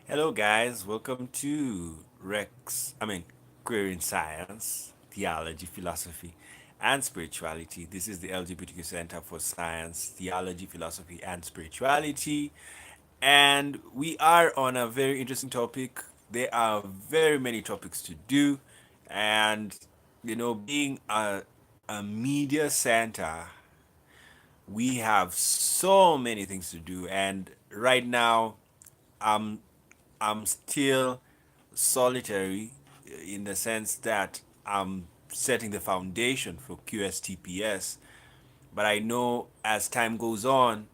Hello, guys. Welcome to Querying Science, Theology, Philosophy, and Spirituality. This is the LGBTQ Center for Science, Theology, Philosophy, and Spirituality. And we are on a very interesting topic. There are very many topics to do. And, being a media center, we have so many things to do. And right now, I'm I'm still solitary in the sense that I'm setting the foundation for QSTPS. But I know as time goes on,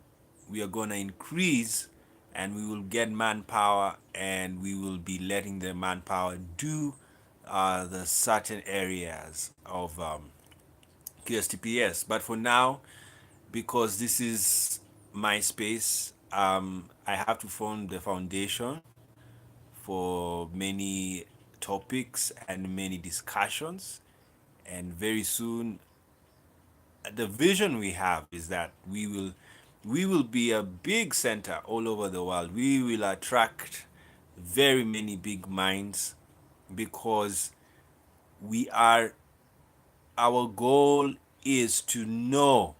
we are going to increase and we will get manpower and we will be letting the manpower do the certain areas of QSTPS. But for now, because this is my space, I have to form the foundation for many topics and many discussions. And very soon, the vision we have is that we will be a big center all over the world. We will attract very many big minds because we are our goal is to know.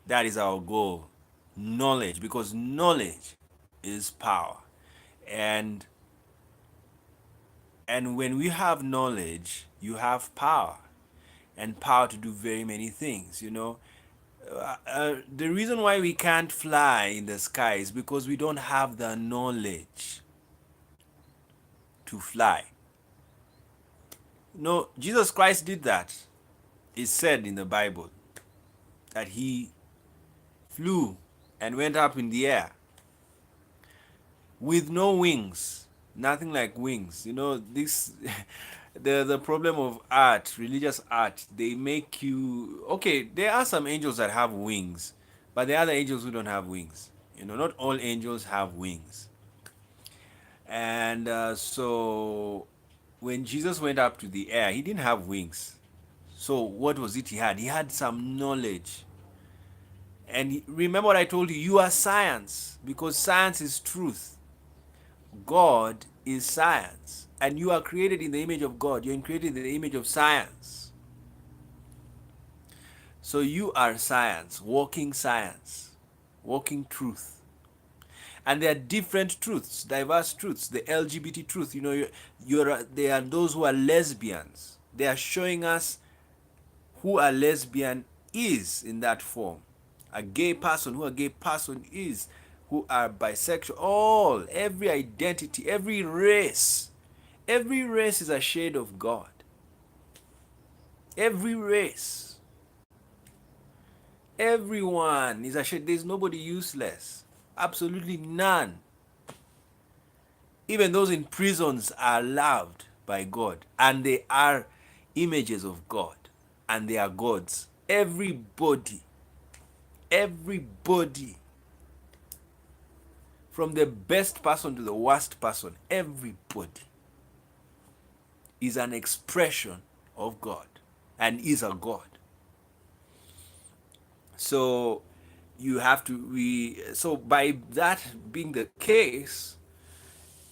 That is our goal. Knowledge, because knowledge is power. And and when we have knowledge, you have power, and power to do very many things. The reason why we can't fly in the sky is because we don't have the knowledge to fly. No, Jesus Christ did that. It's said in the Bible that he flew and went up in the air with no wings, nothing like wings. This the problem of art, religious art, they make you okay. There are some angels that have wings, but there are other angels who don't have wings. Not all angels have wings. And so when Jesus went up to the air, he didn't have wings. So what was it he had? He had some knowledge. And remember what I told you, you are science, because science is truth. God is science, and you are created in the image of God. You're created in the image of science. So you are science, walking truth. And there are different truths, diverse truths. The LGBT truth, there are those who are lesbians. They are showing us who a lesbian is in that form. A gay person, who a gay person is, who are bisexual, every identity, every race. Every race is a shade of God. Every race. Everyone is a shade. There's nobody useless. Absolutely none. Even those in prisons are loved by God, and they are images of God, and they are gods. Everybody, from the best person to the worst person, everybody is an expression of God and is a God. So you have to so by that being the case,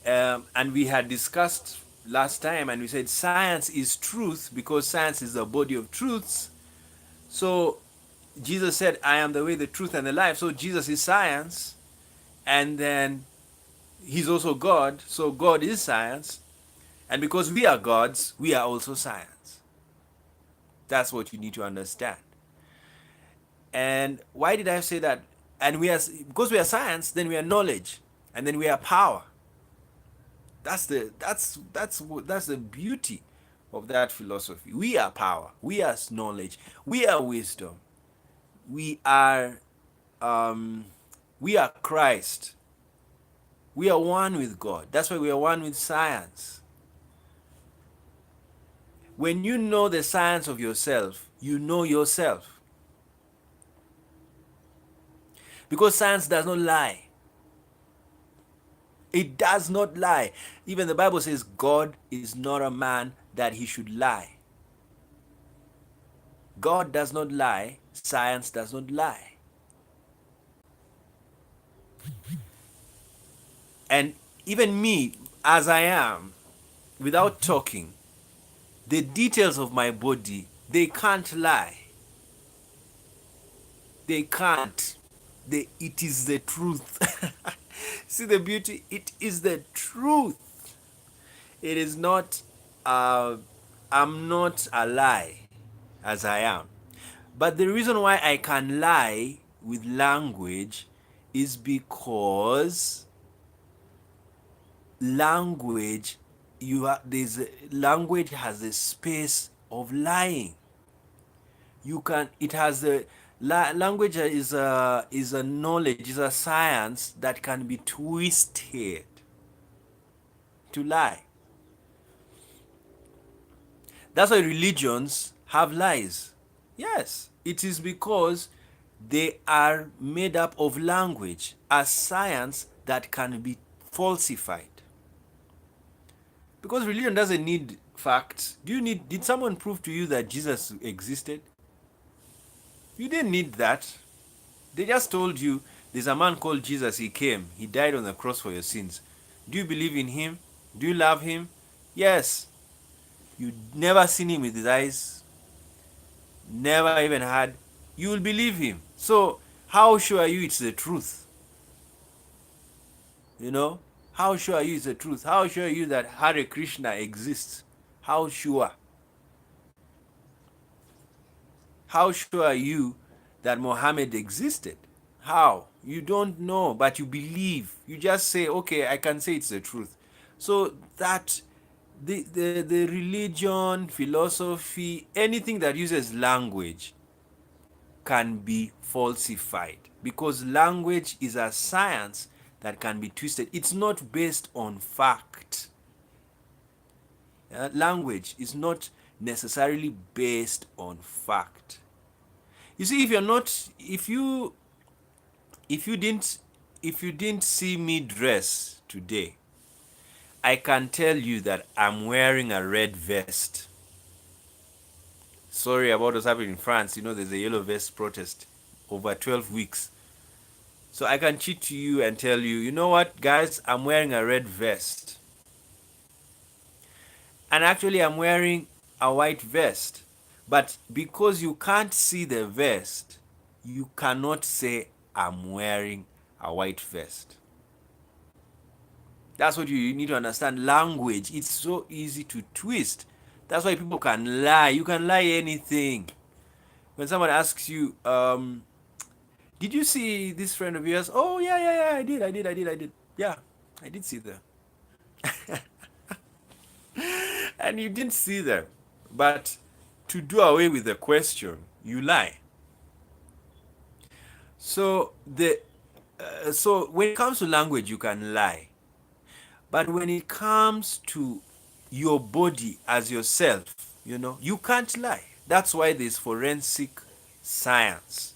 and we had discussed last time, and we said science is truth because science is the body of truths. So Jesus said, I am the way, the truth, and the life. So Jesus is science, and then he's also God. So God is science, and because we are gods, we are also science. That's what you need to understand. And why did I say that? And because we are science, then we are knowledge, and then we are power. That's the beauty of that philosophy. We are power. We are knowledge. We are wisdom. We are we are Christ. We are one with God. That's why we are one with science. When you know the science of yourself, you know yourself. Because science does not lie. It does not lie. Even the Bible says God is not a man that he should lie. God does not lie. Science does not lie. And even me, as I am, without talking, the details of my body, they can't lie. They can't. It is the truth. See the beauty? It is the truth. It is not, I'm not a lie as I am. But the reason why I can lie with language is because language, language has a space of lying. You can, it has a, language is a knowledge, is a science that can be twisted to lie. That's why religions have lies. Yes, it is because they are made up of language, a science that can be falsified. Because religion doesn't need facts. Did someone prove to you that Jesus existed? You didn't need that. They just told you there's a man called Jesus, he came, he died on the cross for your sins. Do you believe in him? Do you love him? Yes. You never seen him with his eyes, never even had, you will believe him. So how sure are you it's the truth? You know? How sure are you it's the truth? How sure are you that Hare Krishna exists? How sure? How sure are you that Muhammad existed? How? You don't know, but you believe. You just say, okay, I can say it's the truth. So that the religion, philosophy, anything that uses language can be falsified because language is a science that can be twisted. It's not based on fact. Language is not necessarily based on fact. You see, if you're not, if you didn't, if you didn't see me dress today, I can tell you that I'm wearing a red vest. Sorry about what's happening in France. You know, there's a yellow vest protest over 12 weeks. So I can cheat to you and tell you, you know what, guys, I'm wearing a red vest. And actually, I'm wearing a white vest. But because you can't see the vest, you cannot say I'm wearing a white vest. That's what you need to understand. Language, it's so easy to twist. That's why people can lie. You can lie anything. When someone asks you, did you see this friend of yours? Oh, yeah, I did. Yeah, I did see them. And you didn't see them. But to do away with the question, you lie. So so when it comes to language, you can lie. But when it comes to your body as yourself, you can't lie. That's why there's forensic science.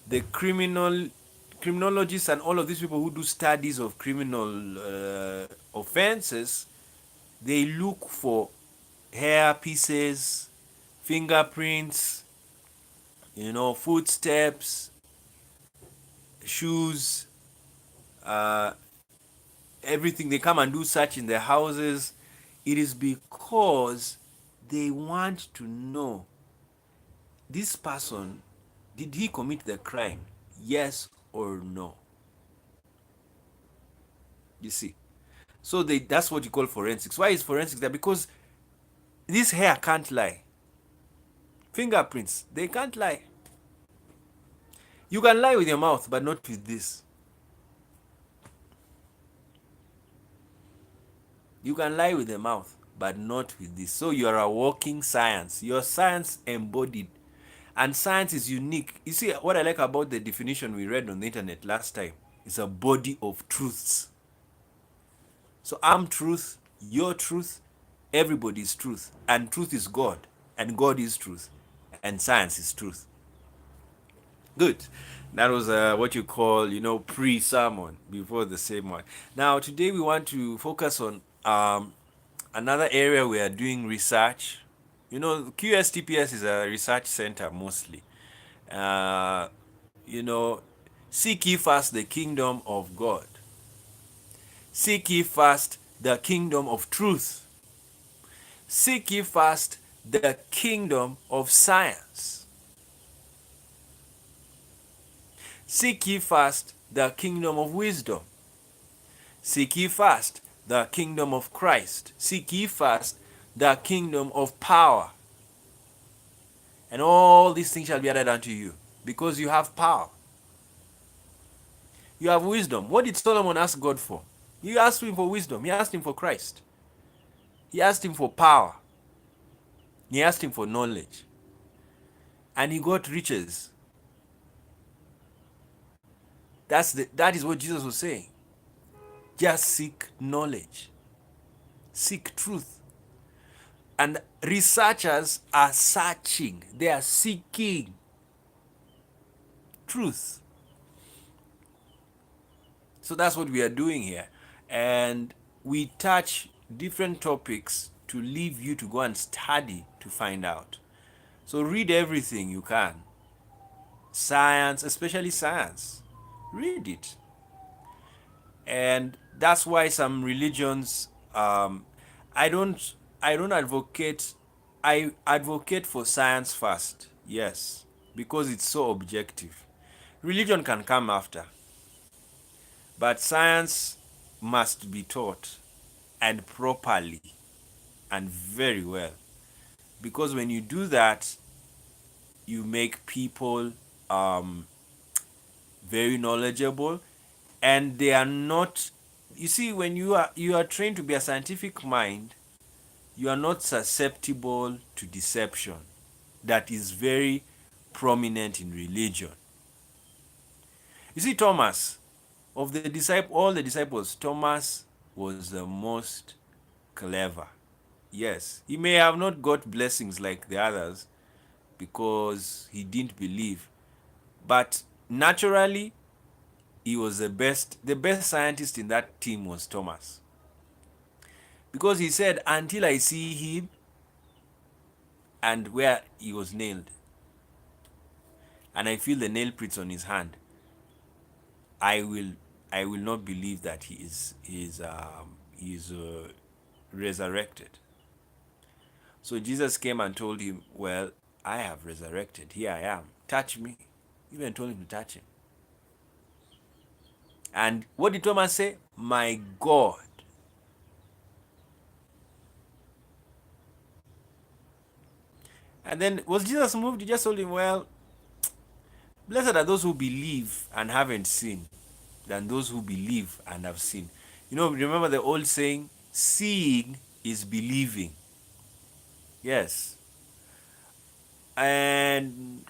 The criminologists and all of these people who do studies of criminal offenses, they look for hair pieces, fingerprints, footsteps, shoes, uh, everything. They come and do search in their houses. It is because they want to know, this person, did he commit the crime? Yes or no? You see. So that's what you call forensics. Why is forensics there? Because this hair can't lie. Fingerprints, they can't lie. You can lie with your mouth, but not with this. You can lie with the mouth, but not with this. So you are a walking science. Your science embodied. And science is unique. You see, what I like about the definition we read on the internet last time is a body of truths. So I'm truth, your truth, everybody's truth. And truth is God. And God is truth. And science is truth. Good. That was what you call, pre-sermon before the sermon. Now, today we want to focus on another area we are doing research. QSTPS is a research center mostly. Uh, you know, Seek ye first the kingdom of God. Seek ye first the kingdom of truth. Seek ye first the kingdom of science. Seek ye first the kingdom of wisdom. Seek ye first the kingdom of Christ. Seek ye first the kingdom of power. And all these things shall be added unto you, because you have power. You have wisdom. What did Solomon ask God for? He asked him for wisdom. He asked him for Christ. He asked him for power. He asked him for knowledge. And he got riches. That is what Jesus was saying. Just seek knowledge. Seek truth. And researchers are searching. They are seeking truth. So that's what we are doing here. And we touch different topics to leave you to go and study to find out. So read everything you can. Science, especially science. Read it. And that's why some religions, I don't I don't advocate I advocate for science first. Yes, because it's so objective. Religion can come after. But science must be taught, and properly and very well. Because when you do that, you make people um, very knowledgeable, and they are not. You see, when you are trained to be a scientific mind, you are not susceptible to deception. That is very prominent in religion. You see, Thomas, of the disciple, all the disciples, Thomas was the most clever. Yes, he may have not got blessings like the others because he didn't believe, but naturally he was the best. The best scientist in that team was Thomas, because he said, "Until I see him and where he was nailed, and I feel the nail prints on his hand, I will I will not believe that he is resurrected." So Jesus came and told him, "Well, I have resurrected. Here I am. Touch me." He even told him to touch him. And what did Thomas say? My God. And then was Jesus moved? He just told him, well, blessed are those who believe and haven't seen, than those who believe and have seen. Remember the old saying, seeing is believing. Yes. And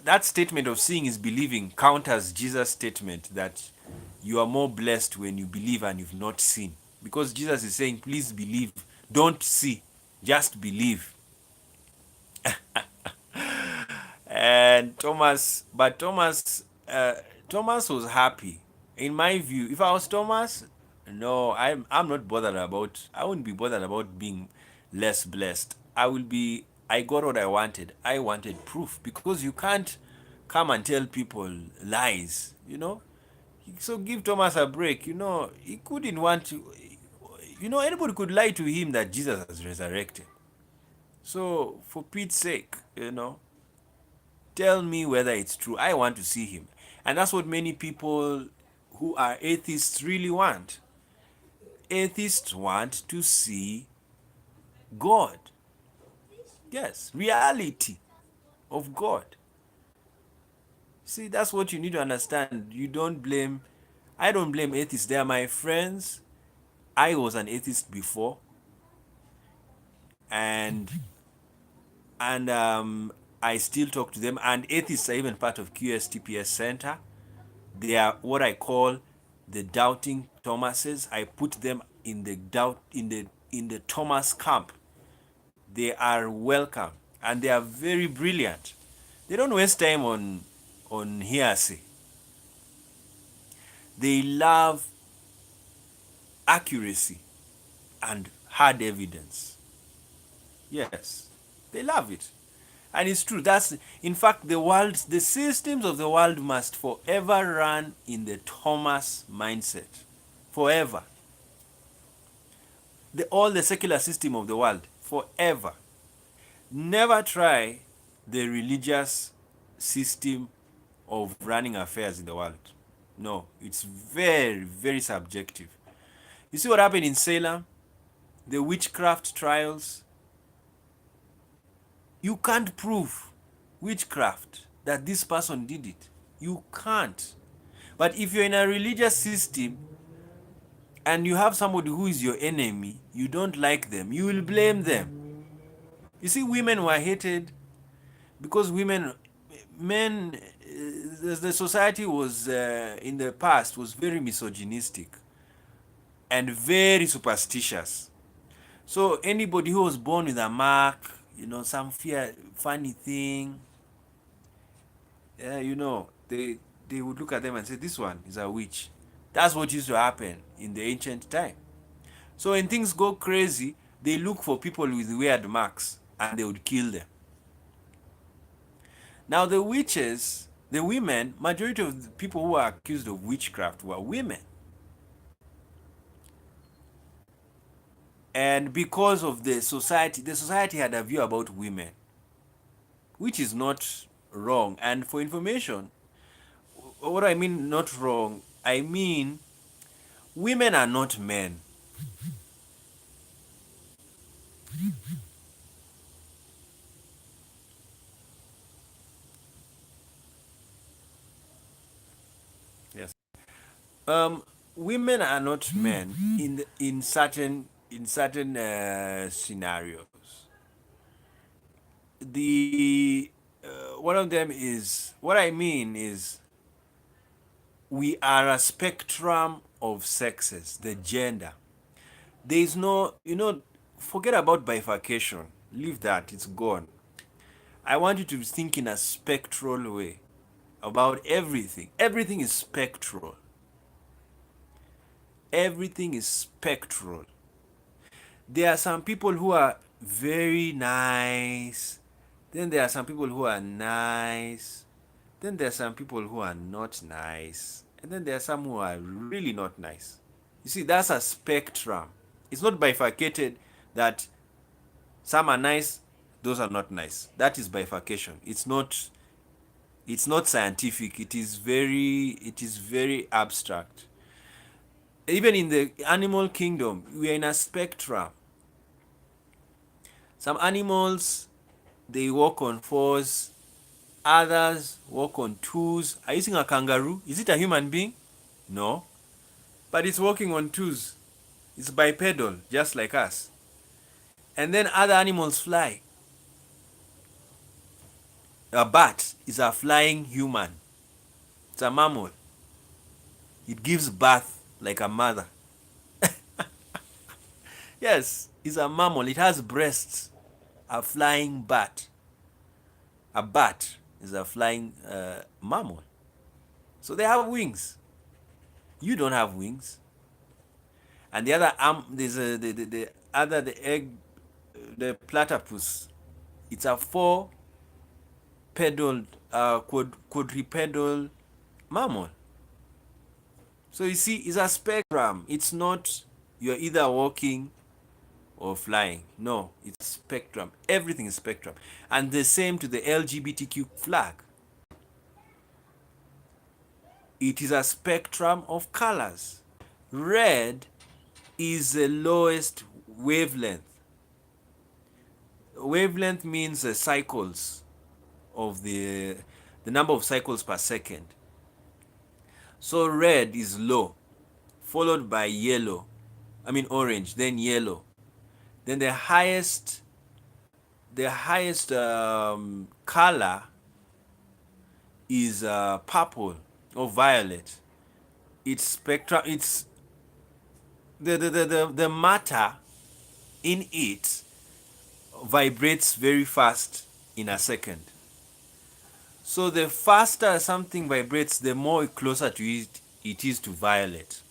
that statement of seeing is believing counters Jesus' statement that you are more blessed when you believe and you've not seen. Because Jesus is saying, please believe, don't see, just believe. And Thomas was happy. In my view, if I was Thomas, no, I'm not bothered about. I wouldn't be bothered about being less blessed. I got what I wanted. I wanted proof, because you can't come and tell people lies. So give Thomas a break. He couldn't want to. Anybody could lie to him that Jesus has resurrected. So for Pete's sake, tell me whether it's true. I want to see him. And that's what many people who are atheists really want. Atheists want to see God. Yes, reality of God. See, that's what you need to understand. I don't blame atheists. They are my friends. I was an atheist before. And I still talk to them. And atheists are even part of QSTPS Center. They are what I call the doubting Thomases. I put them in the Thomas camp. They are welcome, and they are very brilliant. They don't waste time on hearsay. They love accuracy and hard evidence. Yes, they love it. And it's true. That's, in fact, the systems of the world must forever run in the Thomas mindset. Forever. All the secular system of the world. Forever. Never try the religious system of running affairs in the world. No, it's very, very subjective. You see what happened in Salem? The witchcraft trials. You can't prove witchcraft that this person did it. You can't. But if you're in a religious system and you have somebody who is your enemy, you don't like them, you will blame them. You see, women were hated because men, the society was, in the past, was very misogynistic and very superstitious. So anybody who was born with a mark, some funny thing, they would look at them and say, this one is a witch. That's what used to happen in the ancient time. So when things go crazy, they look for people with weird marks and they would kill them. Now the witches, the women, majority of the people who are accused of witchcraft were women. And because of the society had a view about women, which is not wrong. And for information, what I mean not wrong, I mean women are not men. Yes. Women are not men in certain scenarios. The One of them is, what I mean is, we are a spectrum of sexes, the gender. There is no, forget about bifurcation. Leave that, it's gone. I want you to think in a spectral way about everything. Everything is spectral. Everything is spectral. There are some people who are very nice. Then there are some people who are nice. Then there are some people who are not nice. And then there are some who are really not nice. You see, that's a spectrum. It's not bifurcated that some are nice, those are not nice. That is bifurcation. It's not scientific. It is very abstract. Even in the animal kingdom, we are in a spectrum. Some animals, they walk on fours, others walk on twos. Are you seeing a kangaroo? Is it a human being? No. But it's walking on twos. It's bipedal, just like us. And then other animals fly. A bat is a flying human. It's a mammal. It gives birth like a mother. Yes, it's a mammal. It has breasts. A flying bat. A bat is a flying mammal. So they have wings. You don't have wings. And the other there's the egg, the platypus. It's a four-pedaled, quadrupedal mammal. So you see, it's a spectrum. It's not you're either walking or flying. No, it's spectrum. Everything is spectrum. And the same to the LGBTQ flag. It is a spectrum of colors. Red is the lowest wavelength. Wavelength means cycles of the number of cycles per second. So red is low, followed by yellow. I mean orange, then yellow. Then the highest color is purple or violet. It's spectrum. It's the matter in it vibrates very fast in a second. So the faster something vibrates, the more closer to it is to violet.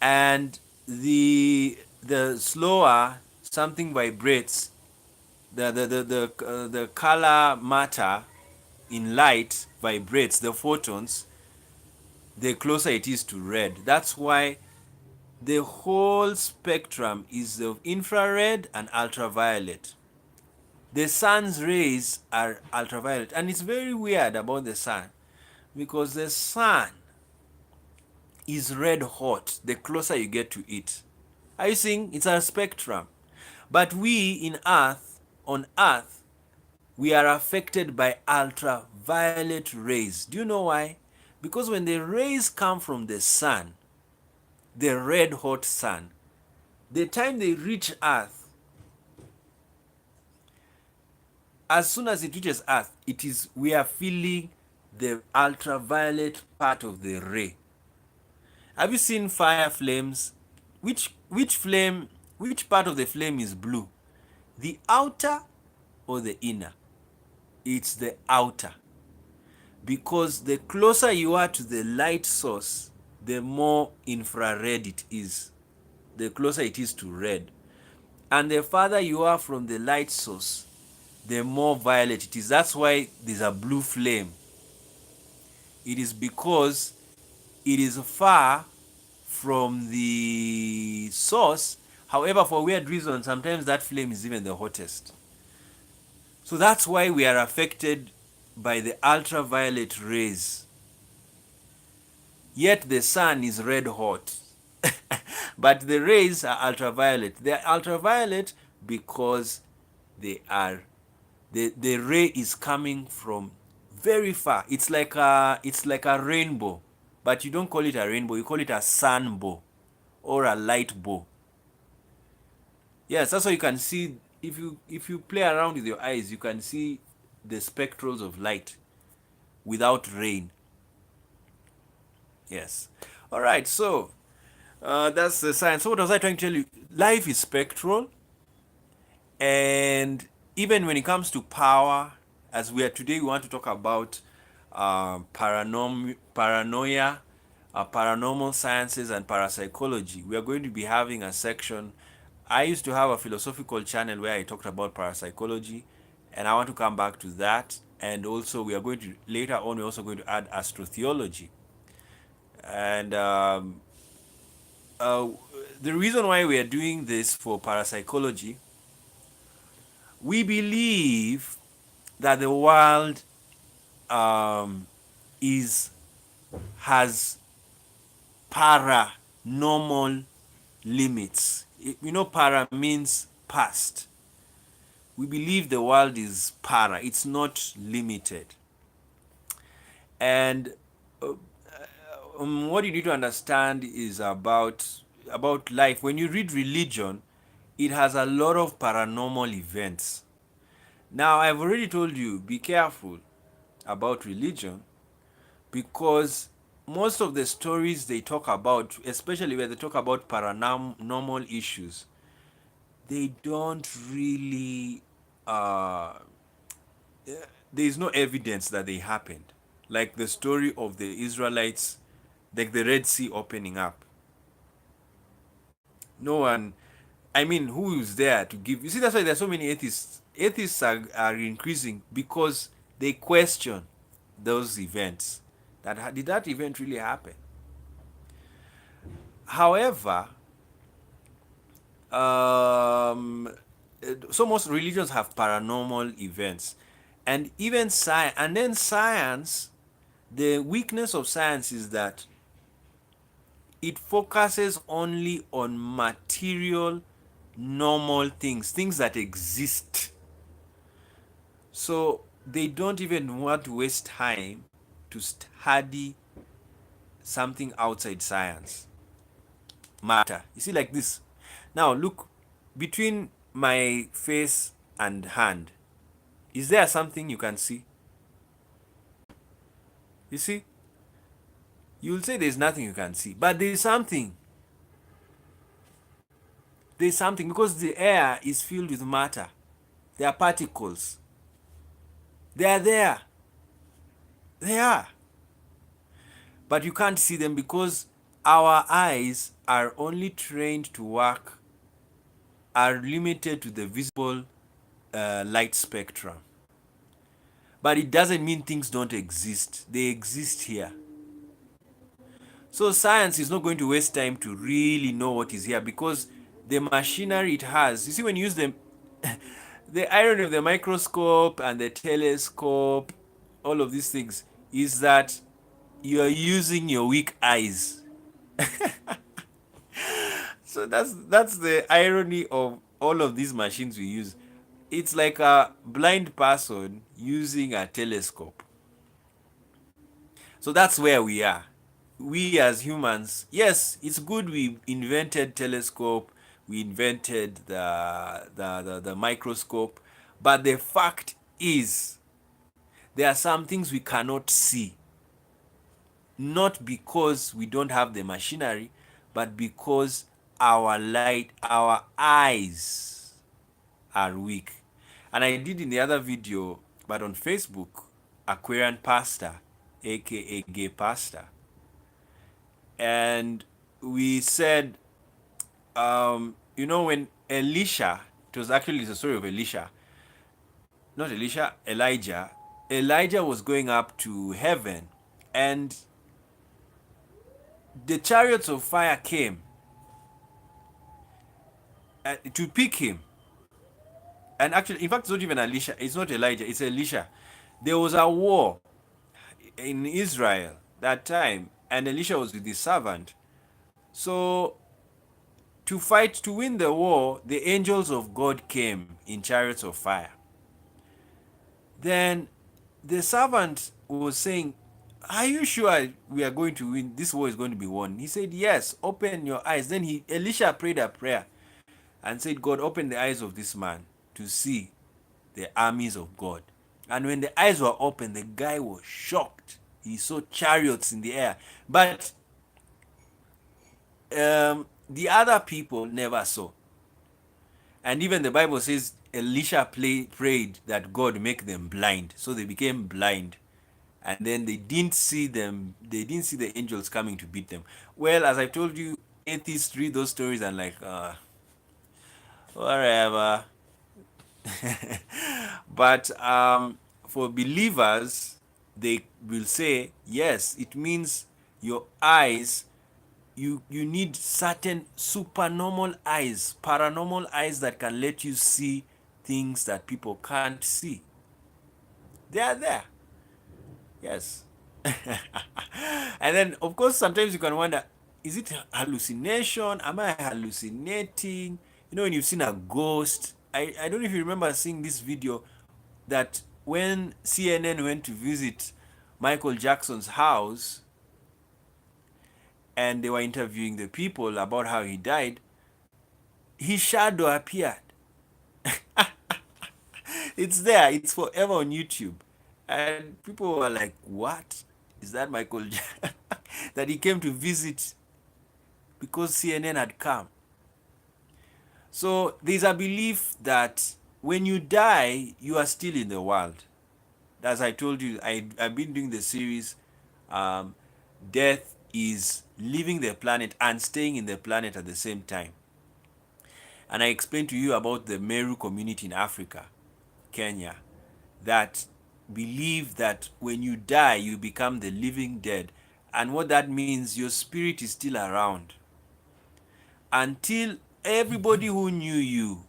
And the slower something vibrates, the color matter in light vibrates the photons, the closer it is to red. That's why the whole spectrum is of infrared and ultraviolet. The sun's rays are ultraviolet, and it's very weird about the sun because the sun is red hot the closer you get to it. Are you seeing? It's a spectrum. But we on Earth, we are affected by ultraviolet rays. Do you know why? Because when the rays come from the sun, the red hot sun, the time they reach Earth, as soon as it reaches Earth, we are feeling the ultraviolet part of the ray. Have you seen fire flames? Which part of the flame is blue? The outer or the inner? It's the outer. Because the closer you are to the light source, the more infrared it is. The closer it is to red. And the farther you are from the light source, the more violet it is. That's why there's a blue flame. It is because it is far from the source. However, for weird reasons, sometimes that flame is even the hottest. So that's why we are affected by the ultraviolet rays. Yet the sun is red hot. But the rays are ultraviolet. They are ultraviolet because the ray is coming from very far. It's like a rainbow, but you don't call it a rainbow, you call it a sunbow or a light bow. Yes, that's why you can see, if you play around with your eyes, you can see the spectrals of light without rain. Yes. All right. So that's the science. So what was I trying to tell you? Life is spectral, and even when it comes to power, as we are today, we want to talk about paranoia, paranormal sciences, and parapsychology. We are going to be having a section. I used to have a philosophical channel where I talked about parapsychology, and I want to come back to that. And also, we are going to later on. We're also going to add astrotheology, and uh, the reason why we are doing this for parapsychology, we believe that the world is has paranormal limits. You know, para means past. We believe the world is para. It's not limited. And what you need to understand is about life. When you read religion, it has a lot of paranormal events. Now, I've already told you, be careful about religion, because most of the stories they talk about, especially when they talk about paranormal issues, they don't really there is no evidence that they happened. Like the story of the Israelites, like the Red Sea opening up. No one, I mean, who is there to give? You see, that's why there are so many atheists. Atheists are increasing because they question those events. Did that event really happen? However, so most religions have paranormal events, and even science. And then science, the weakness of science is that it focuses only on material, normal things that exist. So they don't even want to waste time to study something outside science, matter. You see, like this. Now, look, between my face and hand, is there something you can see? You see? You'll say there's nothing you can see, but there's something. There's something because the air is filled with matter. There are particles. They are there. They are. But you can't see them because our eyes are limited to the visible light spectrum. But it doesn't mean things don't exist. They exist here. So science is not going to waste time to really know what is here, because the machinery it has, you see, when you use them, the irony of the microscope and the telescope, all of these things, is that you are using your weak eyes. So that's the irony of all of these machines we use. It's like a blind person using a telescope. So that's where we are. We as humans, yes, it's good we invented telescope, we invented the microscope, but the fact is there are some things we cannot see, not because we don't have the machinery, but because our eyes are weak. And I did in the other video, but on Facebook, Aquarian Pastor, aka Gay Pastor, and we said, when Elisha, it was actually the story of Elisha, not Elisha, Elijah. Elijah was going up to heaven, and the chariots of fire came to pick him. And actually, in fact, it's not even Elisha, it's not Elijah, it's Elisha. There was a war in Israel that time, and Elisha was with his servant. So to win the war, the angels of God came in chariots of fire. Then the servant was saying, "Are you sure we are going to win? This war is going to be won." He said, "Yes, open your eyes." Then Elisha prayed a prayer and said, "God, open the eyes of this man to see the armies of God." And when the eyes were open, the guy was shocked. He saw chariots in the air. But the other people never saw. And even the Bible says Elisha prayed that God make them blind. So they became blind. And then they didn't see the angels coming to beat them. Well, as I told you, atheists read those stories and like, whatever. But for believers, they will say, yes, it means your eyes, you need certain supernormal eyes, paranormal eyes that can let you see things that people can't see. They are there. Yes. And then, of course, sometimes you can wonder, is it hallucination? Am I hallucinating? When you've seen a ghost. I don't know if you remember seeing this video that when CNN went to visit Michael Jackson's house and they were interviewing the people about how he died, his shadow appeared. It's there. It's forever on YouTube. And people were like, what? Is that Michael Jackson? That he came to visit because CNN had come. So there's a belief that when you die, you are still in the world. As I told you, I've been doing the series, Death is leaving the planet and staying in the planet at the same time. And I explained to you about the Meru community in Africa, Kenya, that believe that when you die, you become the living dead. And what that means, your spirit is still around until everybody who knew you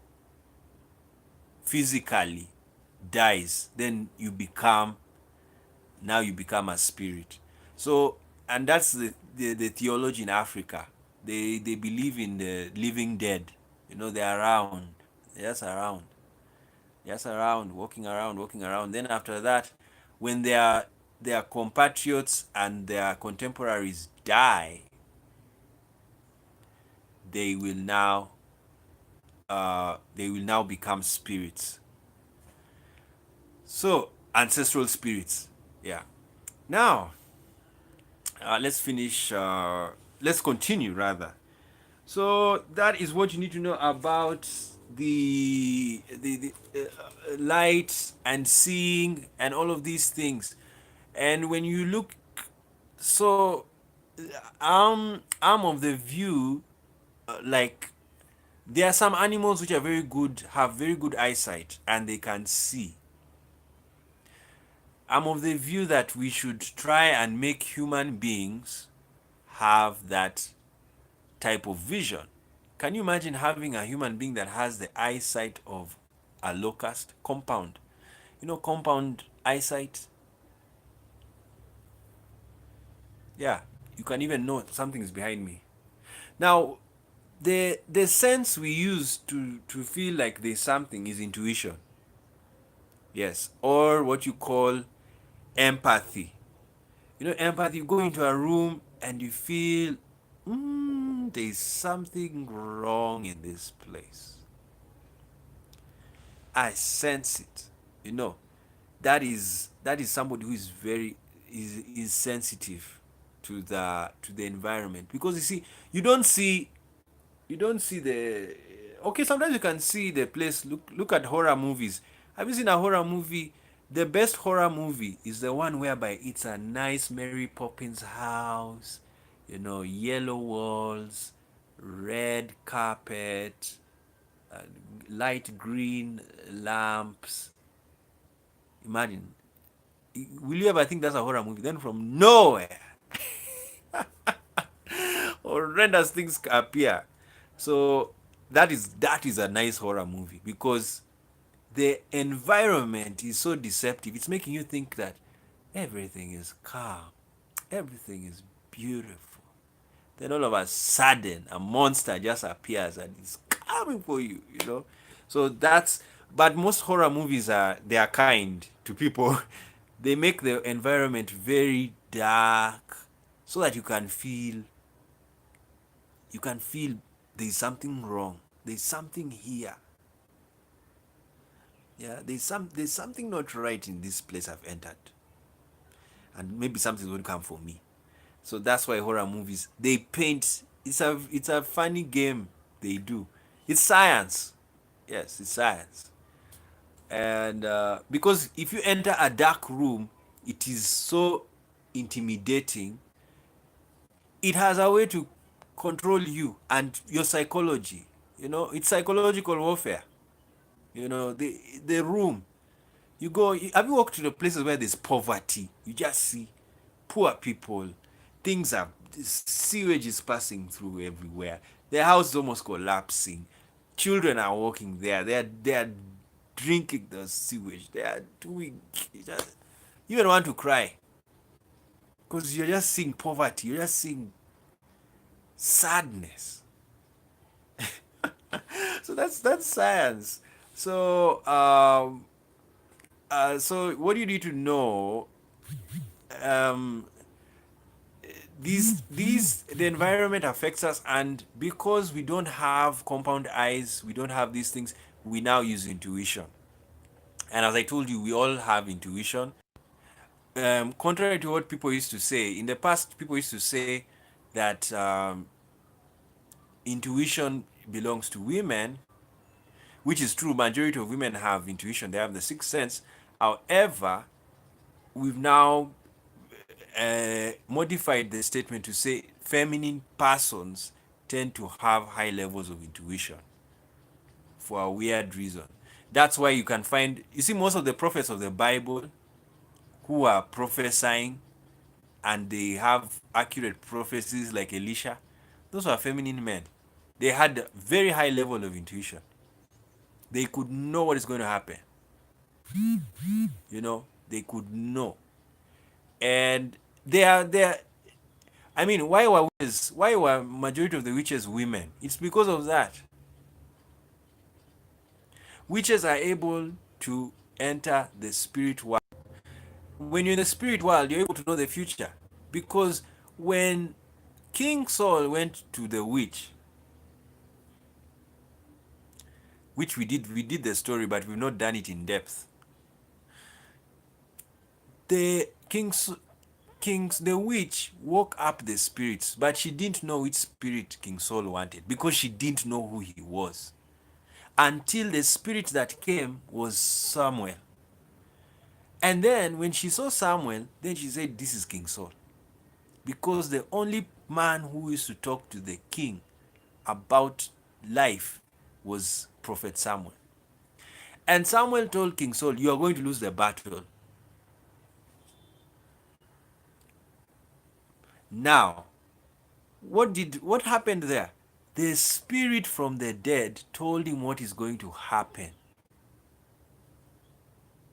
physically dies. Then you become a spirit. So, and that's the theology in Africa. They believe in the living dead. They're around. They're just around, walking around. Then after that, when their compatriots and their contemporaries die, they will now become spirits. So ancestral spirits. Yeah. Now, let's finish. Let's continue rather. So that is what you need to know about the light and seeing and all of these things. And when you look, so I'm of the view, like There are some animals which are very good, have very good eyesight, and they can see. I'm of the view that we should try and make human beings have that type of vision. Can you imagine having a human being that has the eyesight of a locust? Compound. You know, compound eyesight? Yeah, you can even know something is behind me. Now, the sense we use to feel like there's something is intuition. Yes, or what you call empathy. You know, empathy, you go into a room and you feel, there's something wrong in this place. I sense it. You know, that is somebody who is very is sensitive to the environment, because you see, you don't see the okay, sometimes you can see the place. Look at horror movies. Have you seen a horror movie? The best horror movie is the one whereby it's a nice Mary Poppins house, you know, yellow walls, red carpet, uh, light green lamps. Imagine, will you ever think that's a horror movie? Then from nowhere, horrendous things appear. So that is a nice horror movie, because the environment is so deceptive. It's making you think that everything is calm, everything is beautiful. Then all of a sudden, a monster just appears and is coming for you. You know, so that's. But most horror movies are kind to people. They make the environment very dark, so that you can feel there's something wrong. There's something here. Yeah, there's something not right in this place I've entered, and maybe something's going to come for me. So that's why horror movies, they paint. It's a funny game they do. It's science. Yes, it's science. And because if you enter a dark room, it is so intimidating. It has a way to control you and your psychology. You know, it's psychological warfare. You know, the room. You go. Have you walked to the places where there's poverty? You just see poor people. Things are sewage is passing through everywhere. The house is almost collapsing. Children are walking there. They are drinking the sewage. They are doing. You don't want to cry, because you're just seeing poverty. You're just seeing sadness. So that's science. So so what do you need to know? Um, these the environment affects us, and because we don't have compound eyes, we don't have these things, we now use intuition. And as I told you, we all have intuition. Contrary to what people used to say in the past, people used to say that intuition belongs to women, which is true. Majority of women have intuition, they have the sixth sense. However, we've now modified the statement to say feminine persons tend to have high levels of intuition for a weird reason. That's why you can find, you see, most of the prophets of the Bible who are prophesying and they have accurate prophecies like Elisha, those are feminine men. They had a very high level of intuition. They could know what is going to happen. You know, they could know. And they are I mean, why were majority of the witches women? It's because of that. Witches are able to enter the spirit world. When you're in the spirit world, you're able to know the future. Because when King Saul went to the witch, which we did the story, but we've not done it in depth. The the witch woke up the spirits, but she didn't know which spirit King Saul wanted, because she didn't know who he was, until the spirit that came was Samuel. And then when she saw Samuel, then she said, "This is King Saul." Because the only man who used to talk to the king about life was Prophet Samuel. And Samuel told King Saul, you are going to lose the battle. Now, what happened there? The spirit from the dead told him what is going to happen.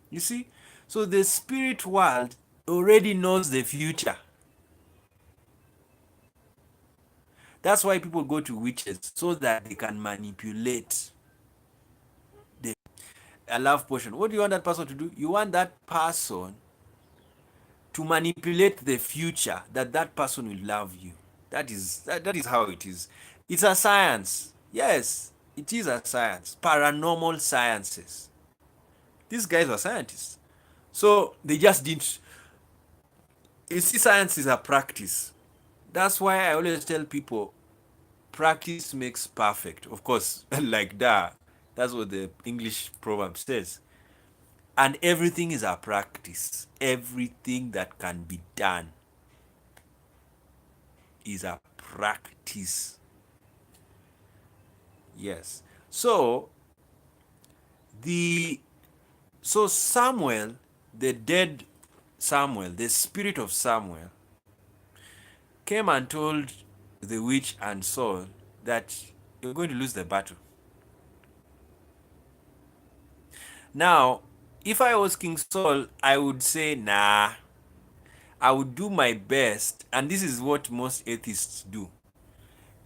You see? So the spirit world already knows the future. That's why people go to witches, so that they can manipulate the a love potion. What do you want that person to do? You want that person to manipulate the future, that that person will love you. That is how it is. It's a science. Yes, it is a science. Paranormal sciences. These guys were scientists. So they just didn't. You see, science is a practice. That's why I always tell people practice makes perfect. Of course, like that. That's what the English proverb says. And everything is a practice. Everything that can be done is a practice. Yes. The so Samuel, the dead Samuel, the spirit of Samuel, came and told the witch and Saul that you're going to lose the battle. Now, if I was King Saul, I would say, nah, I would do my best. And this is what most atheists do.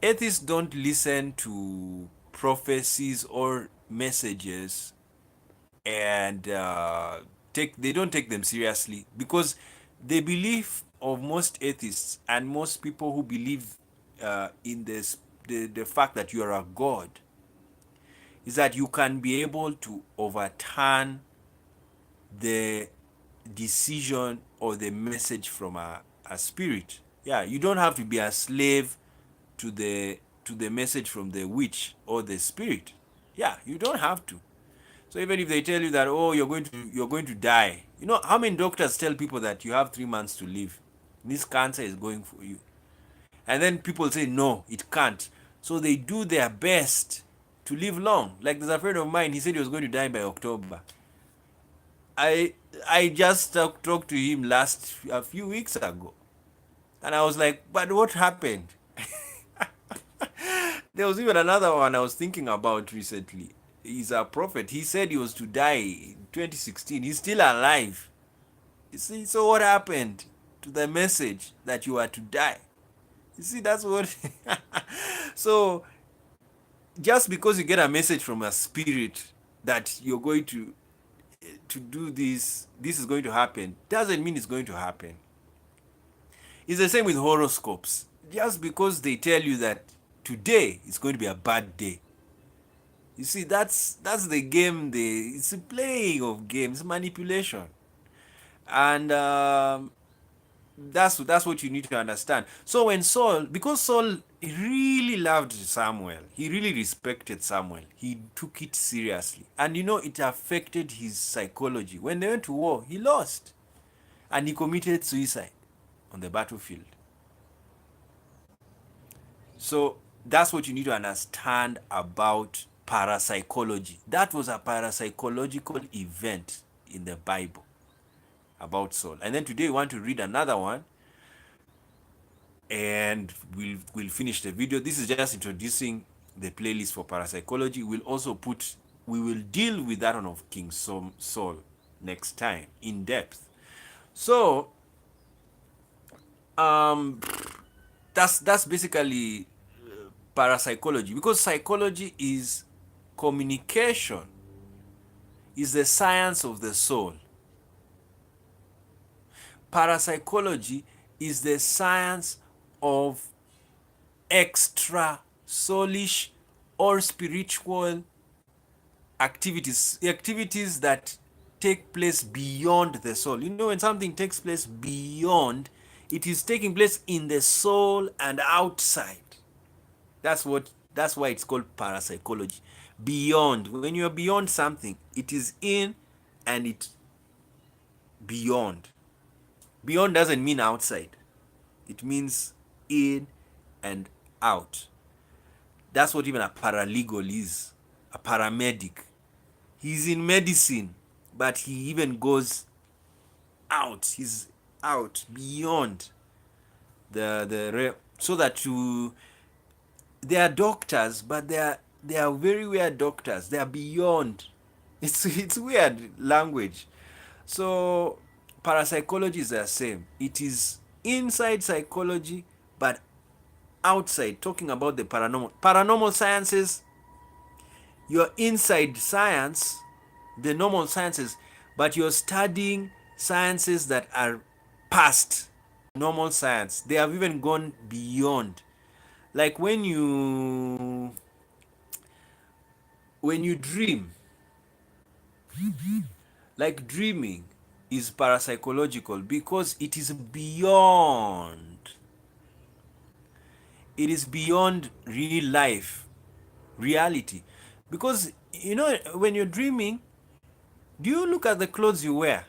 Atheists don't listen to prophecies or messages and they don't take them seriously, because the belief of most atheists and most people who believe in this the fact that you are a god is that you can be able to overturn the decision or the message from a spirit. Yeah, you don't have to be a slave to the message from the witch or the spirit. Yeah, you don't have to. So even if they tell you that, oh, you're going to die, you know how many doctors tell people that you have 3 months to live, this cancer is going for you, and then people say no, it can't. So they do their best to live long. Like there's a friend of mine, he said he was going to die by October. I I just talked to him a few weeks ago, and I was like, but what happened? There was even another one I was thinking about recently. He's a prophet. He said he was to die in 2016. He's still alive. You see, so what happened to the message that you are to die? You see, that's what. So just because you get a message from a spirit that you're going to do this is going to happen, doesn't mean it's going to happen. It's the same with horoscopes. Just because they tell you that today is going to be a bad day, you see, that's the game. It's a playing of games, manipulation, and that's what you need to understand. So when Saul, because Saul really loved Samuel, he really respected Samuel, he took it seriously, and you know it affected his psychology. When they went to war, he lost, and he committed suicide on the battlefield. So that's what you need to understand about parapsychology. That was a parapsychological event in the Bible about Saul. And then today we want to read another one, and we'll finish the video. This is just introducing the playlist for parapsychology. We will deal with that one of King Saul next time in depth. So um that's basically parapsychology, because psychology is communication, is the science of the soul. Parapsychology is the science of extra soulish or spiritual activities that take place beyond the soul. You know, when something takes place beyond, it is taking place in the soul and outside. That's why it's called parapsychology. Beyond. When you're beyond something, it is in and it beyond. Beyond doesn't mean outside. It means in and out. That's what even a paralegal is. a paramedic. He's in medicine, but he even goes out. He's out beyond so that you they are doctors, but they are very weird doctors. They are beyond. It's weird language. So parapsychology is the same. It is inside psychology, but outside, talking about the paranormal sciences. You're inside science, the normal sciences, but you're studying sciences that are past normal science. They have even gone beyond. Like when you dream, like dreaming is parapsychological because it is beyond real life, reality. Because when you're dreaming, do you look at the clothes you wear?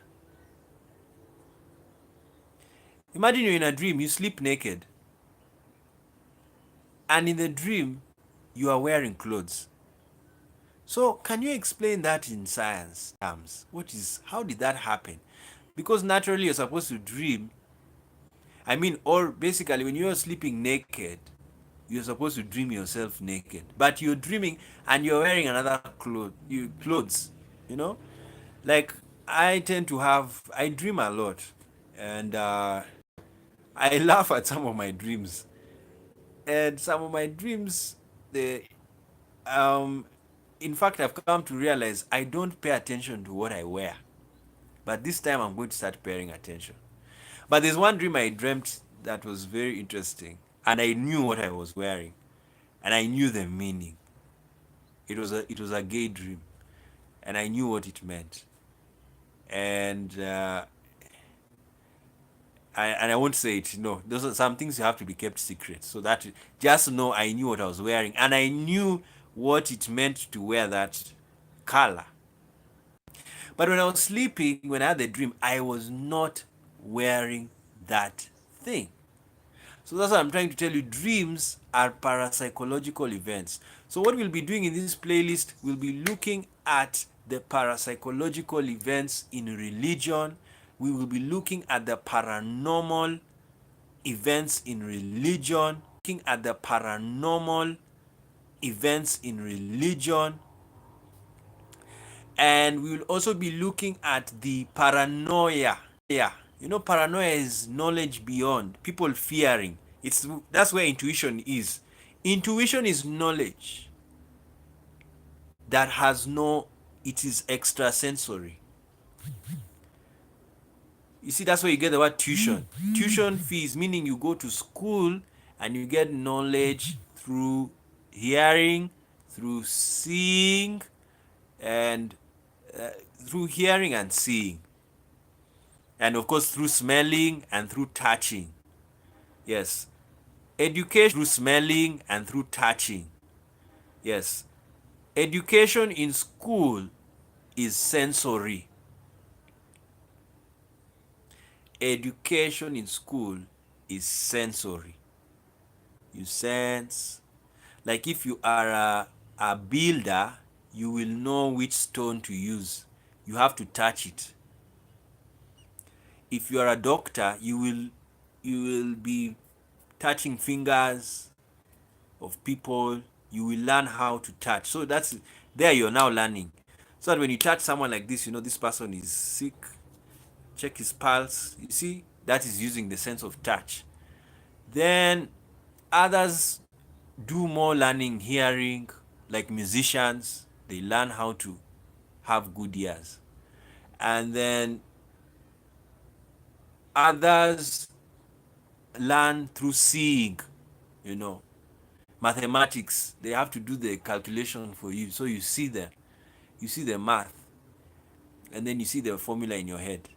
Imagine you're in a dream, you sleep naked, and in the dream you are wearing clothes. So can you explain that in science terms? How did that happen? Because naturally you're supposed to dream. Or basically when you're sleeping naked, you're supposed to dream yourself naked. But you're dreaming and you're wearing another clothes, you know? Like I dream a lot, and I laugh at some of my dreams. And some of my dreams, they in fact, I've come to realize I don't pay attention to what I wear. But this time I'm going to start paying attention. But there's one dream I dreamt that was very interesting, and I knew what I was wearing, and I knew the meaning. It was a gay dream, and I knew what it meant. And I won't say it. No, those are some things you have to be kept secret. So that just know I knew what I was wearing, and I knew what it meant to wear that color. But when I was sleeping, when I had the dream, I was not wearing that thing. So that's what I'm trying to tell you. Dreams are parapsychological events. So what we'll be doing in this playlist, we'll be looking at the parapsychological events in religion. We will be looking at the paranormal events in religion. Looking at the paranormal events in religion. And we will also be looking at the paranoia. Paranoia is knowledge beyond, people fearing. That's where intuition is. Intuition is knowledge that has no, it is extrasensory. You see, that's where you get the word tuition. Tuition fees, meaning you go to school and you get knowledge through hearing, through seeing, and through hearing and seeing. And of course, through smelling and through touching. Yes. Education through smelling and through touching. Yes. Education in school is sensory. Education in school is sensory. You sense. Like if you are a builder, you will know which stone to use. You have to touch it. If you are a doctor, you will be touching fingers of people. You will learn how to touch. So that's there, you're now learning. So that when you touch someone like this, you know this person is sick. Check his pulse. You see, that is using the sense of touch. Then others do more learning hearing, like musicians. They learn how to have good ears. And then others learn through seeing, mathematics. They have to do the calculation for you, so you see the math, and then you see the formula in your head,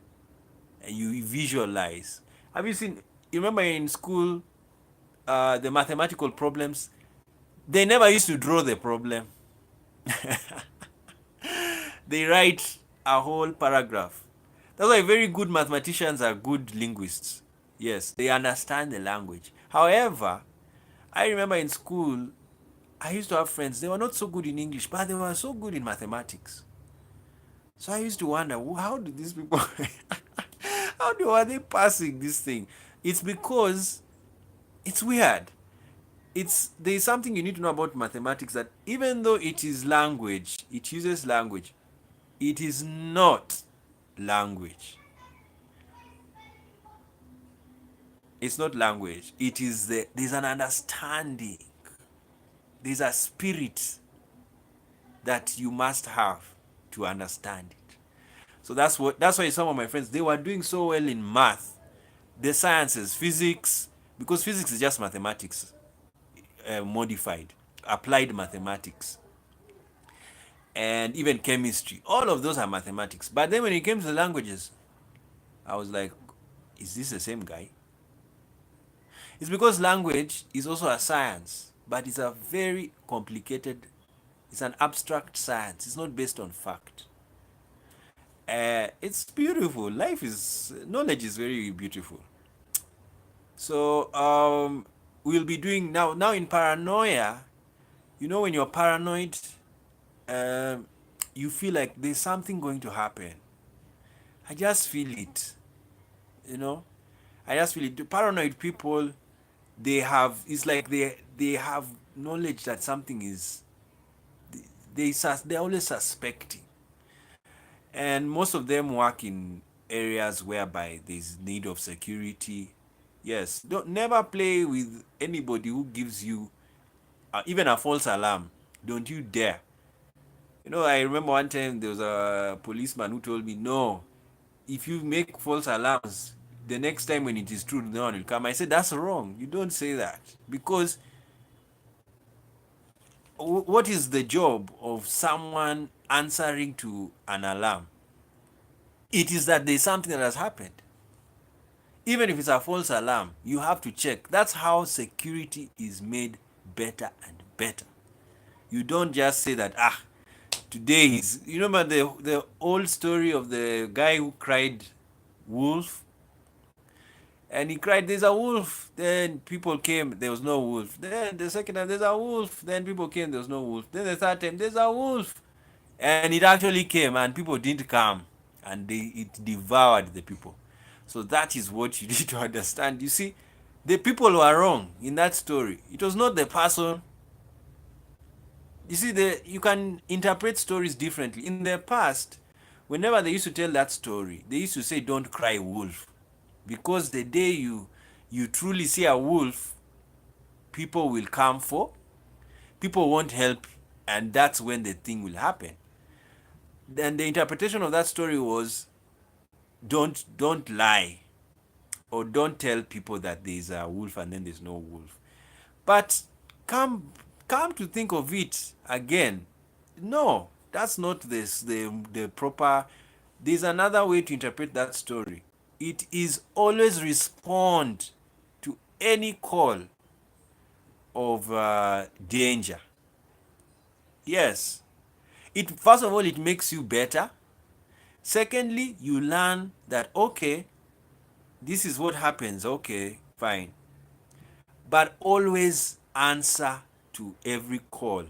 and you visualize. Have you seen, you remember in school, the mathematical problems, they never used to draw the problem. They write a whole paragraph. That's why very good mathematicians are good linguists. Yes, they understand the language. However, I remember in school, I used to have friends, they were not so good in English, but they were so good in mathematics. So I used to wonder, how do these people, are they passing this thing? It's because it's weird. There's something you need to know about mathematics, that even though it is language, it uses language, it is not language. It's not language. There's an understanding. There's a spirit that you must have to understand it. So that's why some of my friends, they were doing so well in math, the sciences, physics, because physics is just mathematics, modified, applied mathematics, and even chemistry. All of those are mathematics. But then when it came to the languages, I was like, is this the same guy? It's because language is also a science, but it's a very complicated, it's an abstract science. It's not based on fact. It's beautiful. Knowledge is very beautiful. So we'll be doing now in paranoia. You know, when you're paranoid, um, you feel like there's something going to happen. I just feel it. You know, I just feel it. The paranoid people, they have, it's like they have knowledge that something is, they're always suspecting, and most of them work in areas whereby there's need of security. Yes, don't never play with anybody who gives you even a false alarm. Don't you dare. You know, I remember one time there was a policeman who told me, no, if you make false alarms, the next time when it is true, no one will come. I said, that's wrong. You don't say that. Because what is the job of someone answering to an alarm? It is that there's something that has happened. Even if it's a false alarm, you have to check. That's how security is made better and better. You don't just say that, today is, you remember the old story of the guy who cried wolf, and he cried, there's a wolf, then people came, there was no wolf, then the second time, there's a wolf, then people came, there was no wolf, then the third time, there's a wolf, and it actually came and people didn't come, and it devoured the people. So that is what you need to understand. You see, the people were wrong in that story. It was not the person. You see, you can interpret stories differently. In the past, whenever they used to tell that story, they used to say, don't cry wolf, because the day you truly see a wolf, people will come for, people won't help, and that's when the thing will happen. Then the interpretation of that story was, don't lie, or don't tell people that there's a wolf and then there's no wolf. But come come to think of it again, no, that's not the proper. There's another way to interpret that story. It is always respond to any call of danger. Yes, it first of all, it makes you better. Secondly, you learn that, okay, this is what happens, okay, fine, but always answer to every call.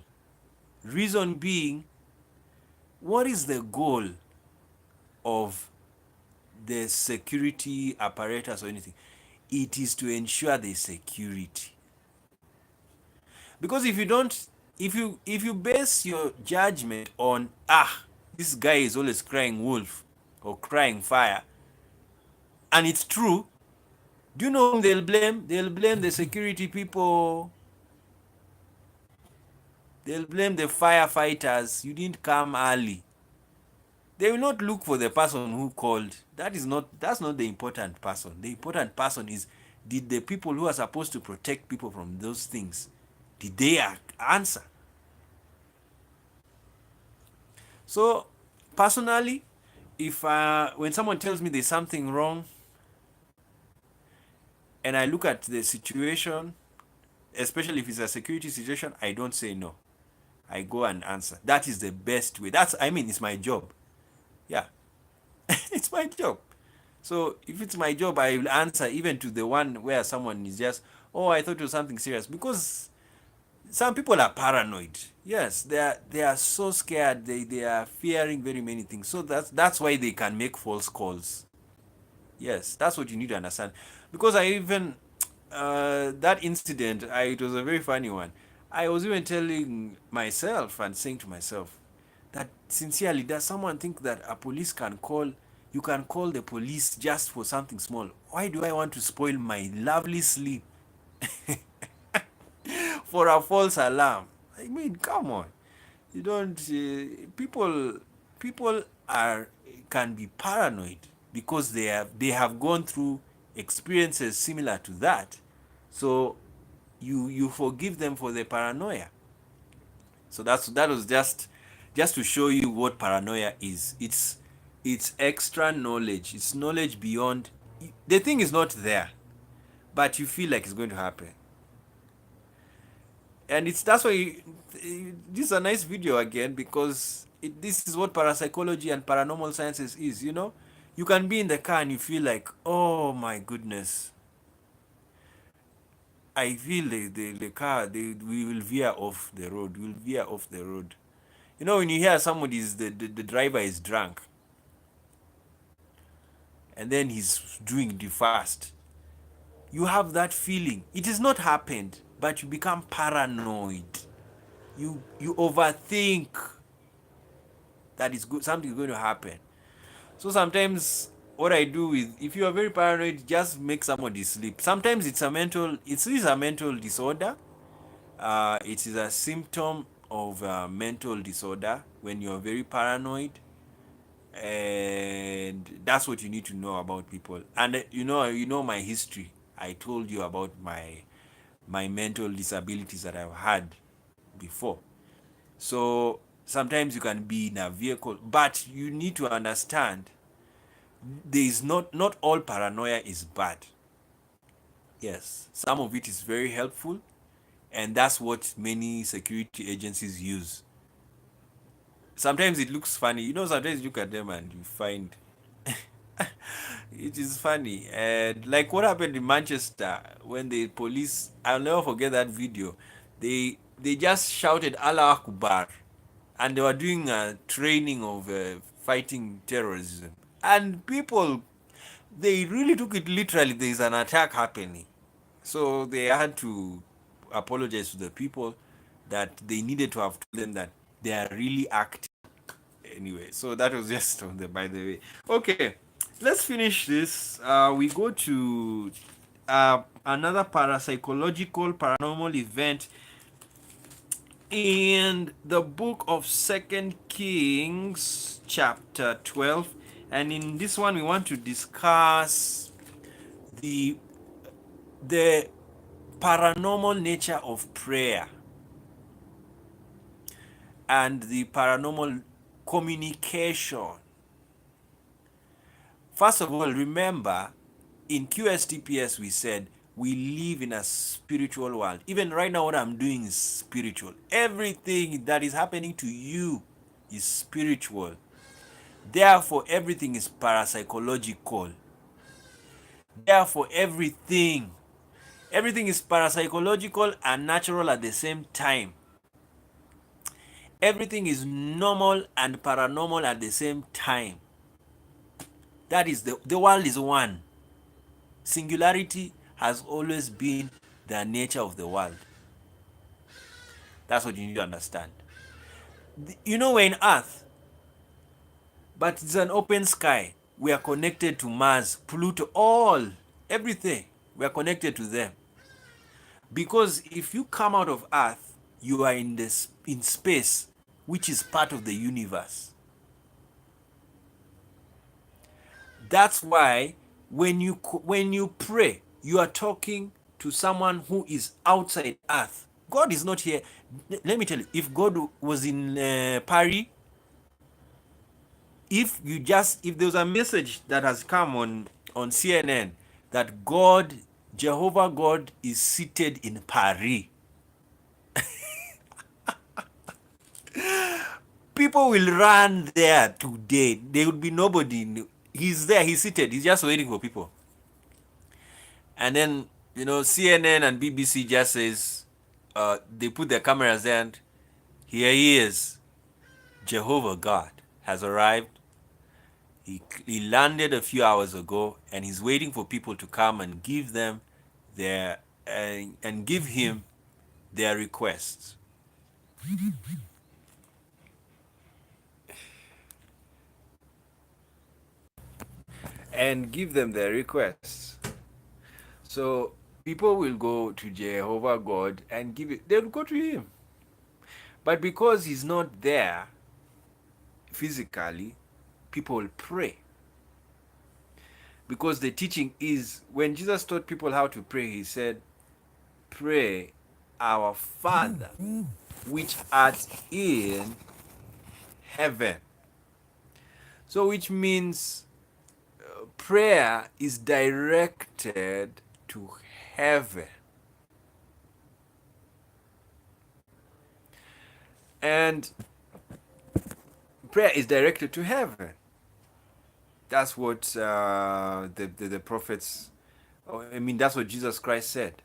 Reason being, what is the goal of the security apparatus or anything? It is to ensure the security. Because if you don't, if you base your judgment on, this guy is always crying wolf or crying fire, and it's true, do you know whom they'll blame? They'll blame the security people. They'll blame the firefighters. You didn't come early. They will not look for the person who called. That's not the important person. The important person is, did the people who are supposed to protect people from those things, did they answer? So personally, if when someone tells me there's something wrong and I look at the situation, especially if it's a security situation, I don't say no. I go and answer. That is the best way. It's my job. Yeah. It's my job. So if it's my job, I will answer even to the one where someone is just, oh, I thought it was something serious. Because Some people are paranoid. Yes, they are so scared. They are fearing very many things. So that's why they can make false calls. Yes, that's what you need to understand. Because I even that incident, it was a very funny one. I was even telling myself and saying to myself that sincerely, does someone think that a police can call? You can call the police just for something small. Why do I want to spoil my lovely sleep for a false alarm? I mean, come on. You don't. People are can be paranoid because they have gone through experiences similar to that. So you forgive them for the paranoia. So that was just to show you what paranoia is. It's extra knowledge. It's knowledge beyond. The thing is not there, but you feel like it's going to happen. And it's that's why this is a nice video again, because this is what parapsychology and paranormal sciences is. You can be in the car and you feel like, oh my goodness, I feel the car, we will veer off the road, we'll veer off the road. When you hear somebody's the driver is drunk and then he's doing the fast, you have that feeling. It has not happened, but you become paranoid. You overthink that is good, something is going to happen. So sometimes what I do is, if you are very paranoid, just make somebody sleep. Sometimes it is a mental disorder. It is a symptom of mental disorder when you're very paranoid, and that's what you need to know about people. And you know my history. I told you about my mental disabilities that I've had before. So sometimes you can be in a vehicle, but you need to understand there is not all paranoia is bad. Yes, some of it is very helpful, and that's what many security agencies use. Sometimes it looks funny. Sometimes you look at them and you find it is funny. And like what happened in Manchester when the police, I'll never forget that video. They just shouted Allah Akbar, and they were doing a training of fighting terrorism. And people, they really took it literally. There is an attack happening. So they had to apologize to the people, that they needed to have told them that they are really acting. Anyway, so that was just on the by the way. Okay, let's finish this. We go to another parapsychological paranormal event in the book of Second Kings, chapter 12. And in this one, we want to discuss the the paranormal nature of prayer and the paranormal communication. First of all, remember, in QSTPS we said we live in a spiritual world. Even right now, what I'm doing is spiritual. Everything that is happening to you is spiritual. Therefore, everything is parapsychological. Therefore, everything is parapsychological and natural at the same time. Everything is normal and paranormal at the same time. That is the world is one. Singularity has always been the nature of the world. That's what you need to understand. We're in Earth, but it's an open sky. We are connected to Mars, Pluto, everything. We are connected to them. Because if you come out of Earth, you are in space, which is part of the universe. That's why when you pray, you are talking to someone who is outside Earth. God is not here. Let me tell you, if God was in Paris, if there was a message that has come on CNN that Jehovah God is seated in Paris, people will run there today. There would be nobody. He's there. He's seated. He's just waiting for people. And then CNN and BBC just says they put their cameras there, and here he is. Jehovah God has arrived. He landed a few hours ago, and he's waiting for people to come and give them their and give him their requests. And give them their requests. So people will go to Jehovah God and give it. They'll go to him. But because he's not there physically, people pray. Because the teaching is, when Jesus taught people how to pray, he said, "Pray, our Father, which art in heaven." So, which means prayer is directed to heaven. And prayer is directed to heaven. That's what the prophets, I mean, that's what Jesus Christ said.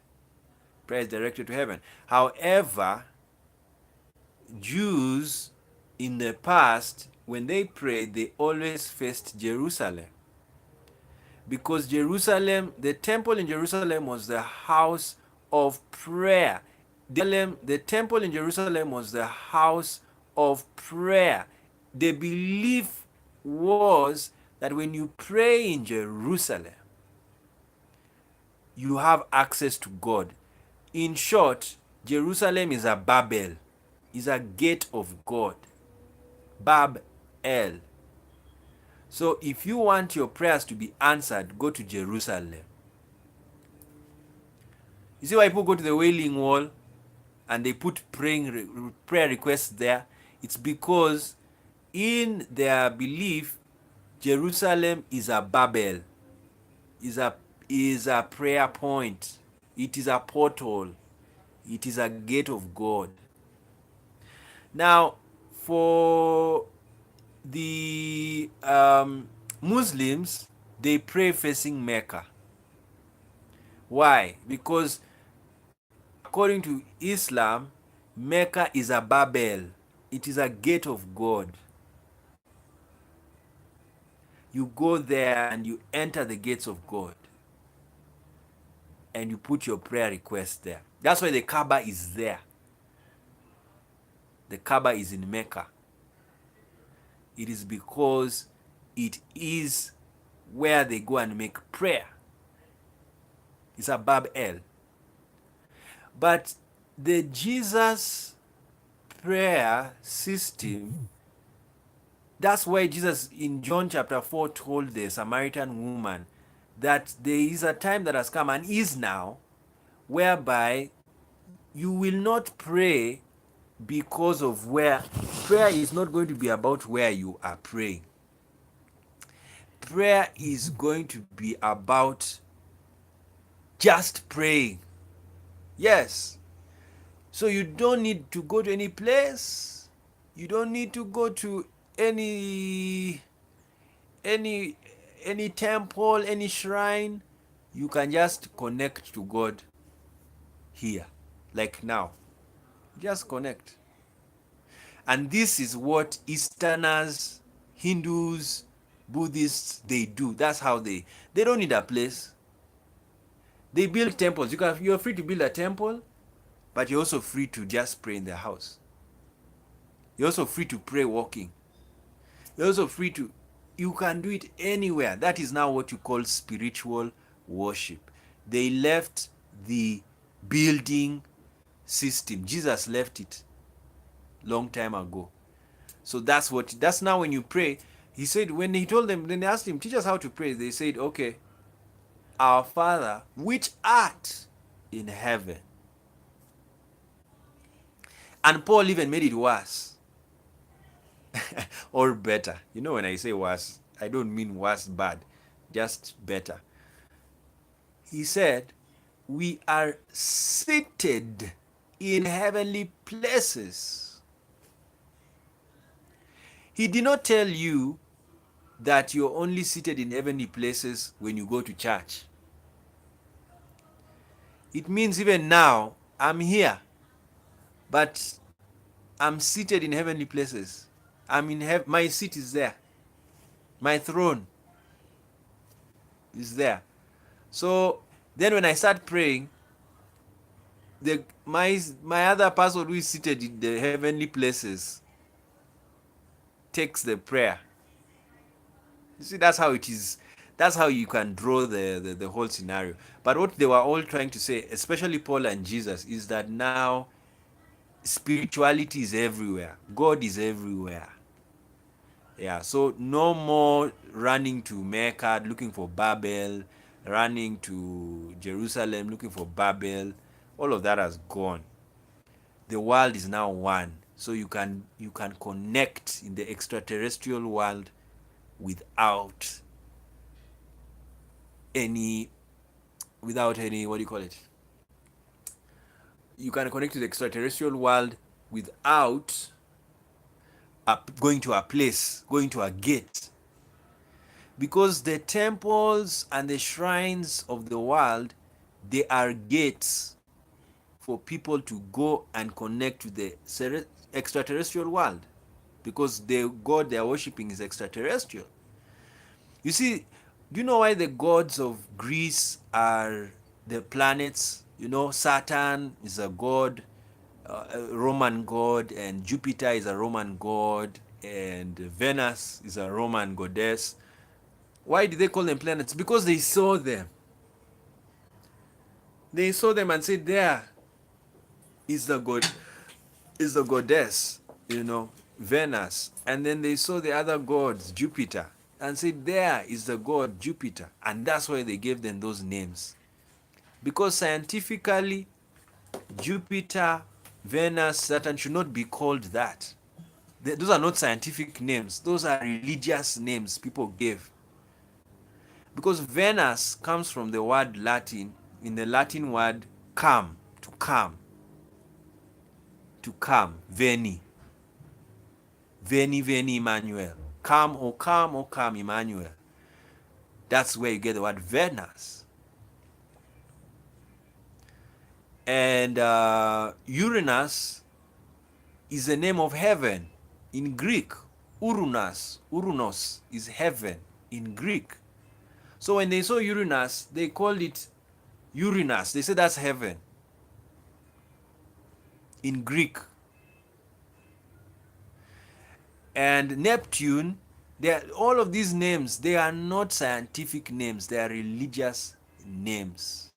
Prayer is directed to heaven. However, Jews in the past, when they prayed, they always faced Jerusalem. Because Jerusalem, the temple in Jerusalem was the house of prayer. The temple in Jerusalem was the house of prayer. The belief was that when you pray in Jerusalem, you have access to God. In short, Jerusalem is a Babel, is a gate of God. Bab El. So if you want your prayers to be answered, go to Jerusalem. You see why people go to the Wailing Wall and they put prayer requests there? It's because in their belief, Jerusalem is a Babel, is a prayer point. It is a portal. It is a gate of God. Now, for the Muslims, they pray facing Mecca. Why? Because according to Islam, Mecca is a Babel. It is a gate of God. You go there and you enter the gates of God. And you put your prayer request there. That's why the Kaaba is there. The Kaaba is in Mecca. It is because it is where they go and make prayer. It's a Bab El. But the Jesus prayer system, that's why Jesus in John chapter 4 told the Samaritan woman that there is a time that has come and is now whereby you will not pray because of where. Prayer is not going to be about where you are praying. Prayer is going to be about just praying. Yes. So you don't need to go to any place. You don't need to go to any temple, any shrine. You can just connect to God here, like now. Just connect. And this is what Easterners, Hindus, Buddhists, they do. That's how they don't need a place. They build temples. You're free to build a temple, but you're also free to just pray in the house. You're also free to pray walking. You're also free to, you can do it anywhere. That is now what you call spiritual worship. They left the building system. Jesus left it long time ago. So that's now when you pray. He said, when he told them, then they asked him, teach us how to pray. They said, okay, our Father, which art in heaven. And Paul even made it worse. Or better. You know, when I say worse, I don't mean worse bad, just better. He said, we are seated in heavenly places. He did not tell you that you're only seated in heavenly places when you go to church. It means even now, I'm here. but I'm seated in heavenly places. I'm in my seat is there. My throne is there. So then when I start praying, my other person who is seated in the heavenly places takes the prayer. You see, that's how it is. That's how you can draw the whole scenario. But what they were all trying to say, especially Paul and Jesus, is that now spirituality is everywhere. God is everywhere. Yeah, so no more running to Mecca looking for Babel, running to Jerusalem looking for Babel. All of that has gone. The world is now one. So you can connect in the extraterrestrial world without any what do you call it? You can connect to the extraterrestrial world without going to a place, going to a gate. Because the temples and the shrines of the world, they are gates for people to go and connect to the extraterrestrial world, because the god they are worshiping is extraterrestrial. You see, do you know why the gods of Greece are the planets? You know, Saturn is a god, a Roman god, and Jupiter is a Roman god, and Venus is a Roman goddess. Why did they call them planets? Because they saw them. They saw them and said, "There is the god, is the goddess, Venus." And then they saw the other gods, Jupiter, and said, "There is the god Jupiter." And that's why they gave them those names. Because scientifically, Jupiter, Venus, Saturn should not be called that. Those are not scientific names. Those are religious names people gave. Because Venus comes from the word Latin, in the Latin word come, to come. To come, veni. Veni, veni, Emmanuel. Come, oh come, oh come, Emmanuel. That's where you get the word Venus. And Uranus is the name of heaven in Greek. Urunos is heaven in Greek. So when they saw Uranus, they called it Uranus. They said that's heaven in Greek. And Neptune, all of these names, they are not scientific names, they are religious names.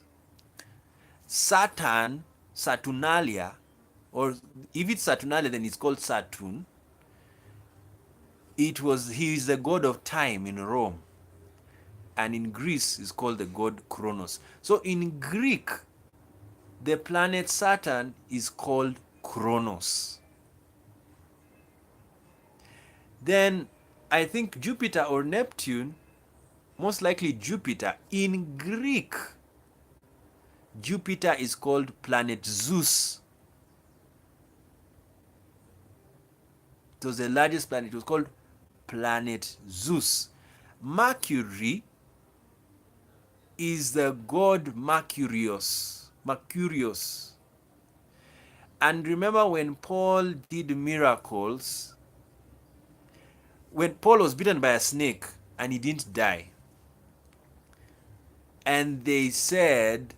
Saturn, Saturnalia, or if it's Saturnalia, then it's called Saturn. He is the god of time in Rome, and in Greece is called the god Kronos. So in Greek, the planet Saturn is called Kronos. Then I think Jupiter or Neptune, most likely Jupiter. In Greek, Jupiter is called planet Zeus. It was the largest planet. It was called planet Zeus. Mercury is the god Mercurius. And remember when Paul did miracles, when Paul was bitten by a snake and he didn't die, and they said,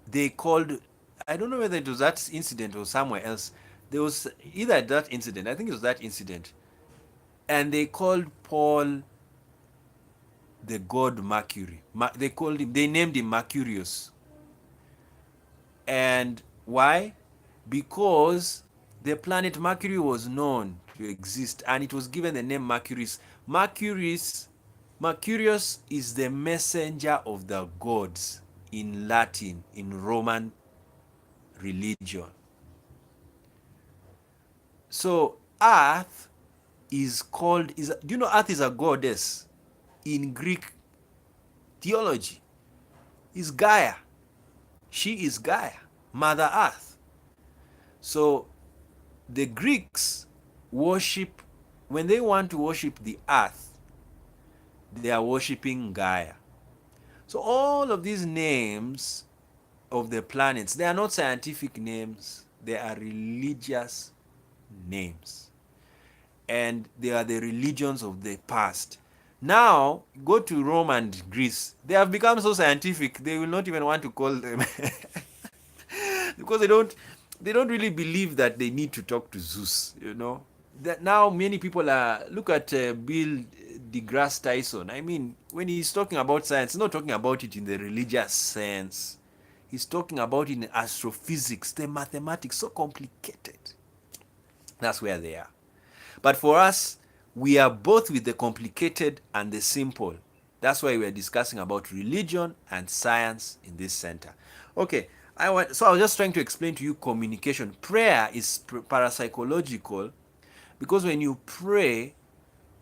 they called, I don't know whether it was that incident or somewhere else. There was either that incident, I think it was that incident, and they called Paul the god Mercury. They named him Mercurius. And why? Because the planet Mercury was known to exist, and it was given the name Mercurius. Mercurius is the messenger of the gods in Latin, in Roman religion. So Earth is called, do you know Earth is a goddess in Greek theology? Is Gaia. She is Gaia, Mother Earth. So the Greeks worship, when they want to worship the earth, they are worshiping Gaia. So all of these names of the planets, they are not scientific names, they are religious names. And they are the religions of the past. Now, go to Rome and Greece. They have become so scientific, they will not even want to call them because they don't really believe that they need to talk to Zeus, That now many people are look at Bill deGrasse Tyson. I mean, when he's talking about science, he's not talking about it in the religious sense. He's talking about it in astrophysics, the mathematics, so complicated. That's where they are. But for us, we are both with the complicated and the simple. That's why we are discussing about religion and science in this center. Okay, so I was just trying to explain to you communication. Prayer is parapsychological because when you pray,